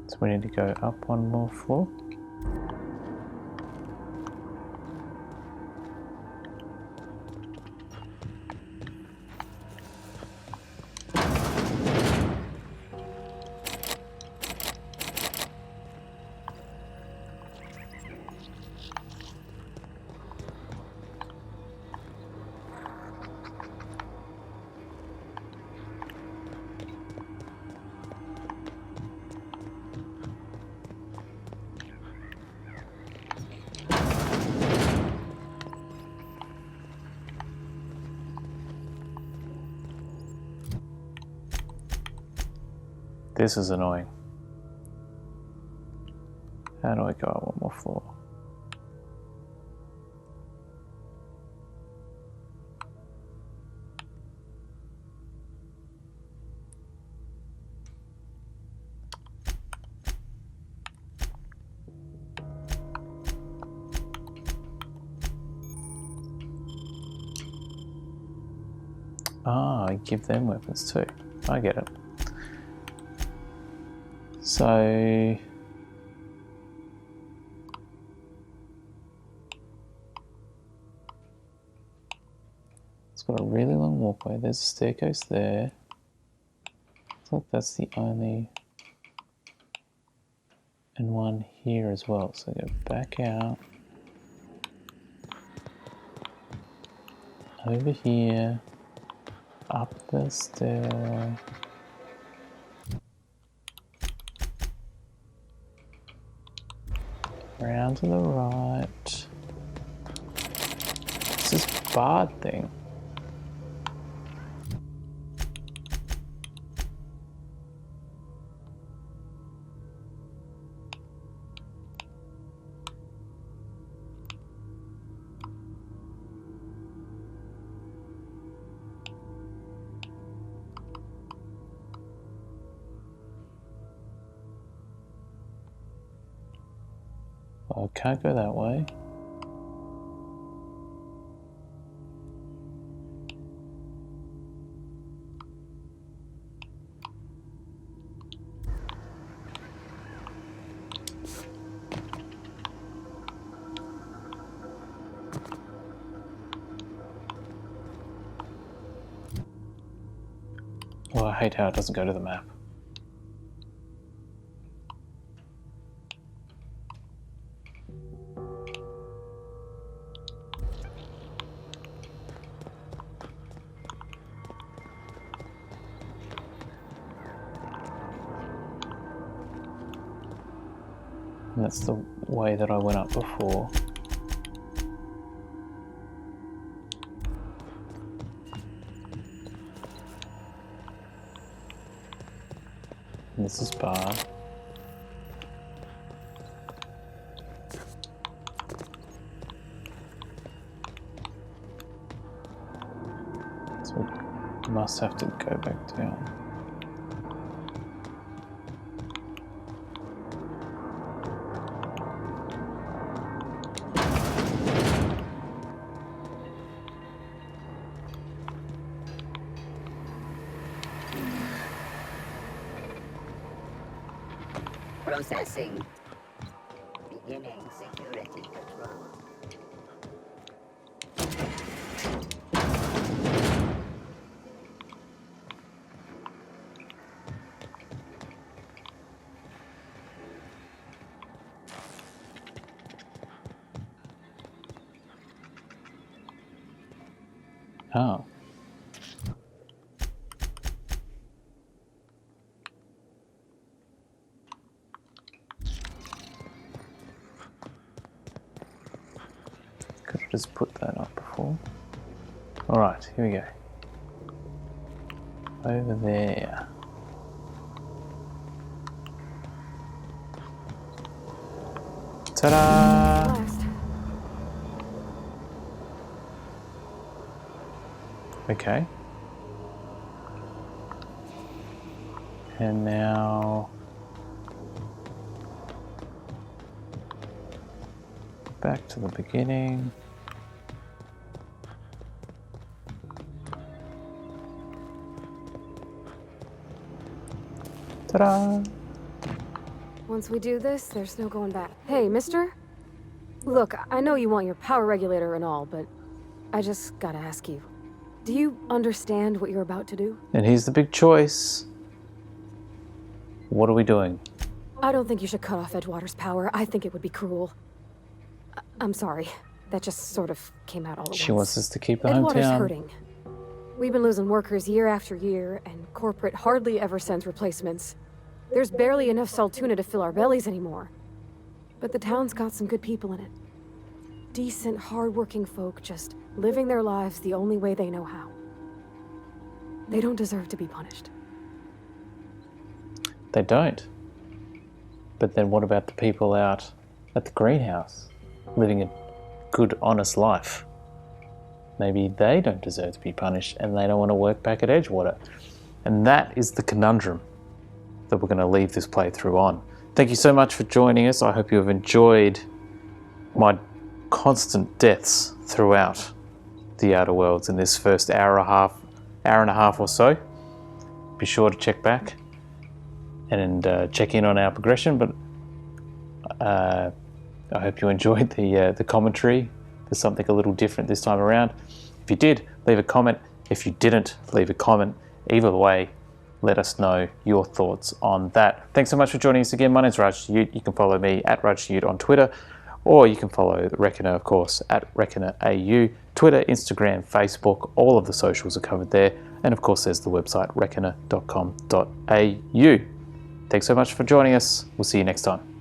[SPEAKER 1] So we need to go up one more floor. This is annoying. How do I go up one more floor? Ah, I give them weapons too. I get it. So... it's got a really long walkway. There's a staircase there. I think that's the only... and one here as well. So go back out. Over here. Up the stair. Around to the right. What's this barred thing? Well, I can't go that way. Oh, I hate how it doesn't go to the map. And that's the way that I went up before. And this is barred. So we must have to go back down.
[SPEAKER 17] Processing. Beginning security control.
[SPEAKER 1] Oh. Could have just put that up before. Alright, here we go. Over there. Ta-da! Okay. And now back to the beginning. Ta-da!
[SPEAKER 14] Once we do this, there's no going back. Hey, mister? Look, I know you want your power regulator and all, but I just gotta ask you. Do you understand what you're about to do?
[SPEAKER 1] And here's the big choice. What are we doing?
[SPEAKER 14] I don't think you should cut off Edgewater's power. I think it would be cruel. I'm sorry. That just sort of came out all at once.
[SPEAKER 1] She wants us to keep the
[SPEAKER 14] Edgewater's
[SPEAKER 1] hometown.
[SPEAKER 14] hurting. We've been losing workers year after year, and corporate hardly ever sends replacements. There's barely enough Saltuna to fill our bellies anymore. But the town's got some good people in it. Decent, hard-working folk just living their lives the only way they know how. They don't deserve to be punished.
[SPEAKER 1] They don't. But then what about the people out at the greenhouse, living a good, honest life? Maybe they don't deserve to be punished and they don't want to work back at Edgewater. And that is the conundrum that we're going to leave this playthrough on. Thank you so much for joining us. I hope you have enjoyed my constant deaths throughout the Outer Worlds in this first hour and a half hour and a half or so. Be sure to check back and check in on our progression. But I hope you enjoyed the commentary. There's something a little different this time around. If you did, leave a comment. If you didn't, leave a comment. Either way, let us know your thoughts on that. Thanks so much for joining us again. My name's Raj Ute. You can follow me at Raj Ute on Twitter, or you can follow the Reckoner, of course, at ReckonerAU. Twitter, Instagram, Facebook, all of the socials are covered there. And of course, there's the website, reckoner.com.au. Thanks so much for joining us. We'll see you next time.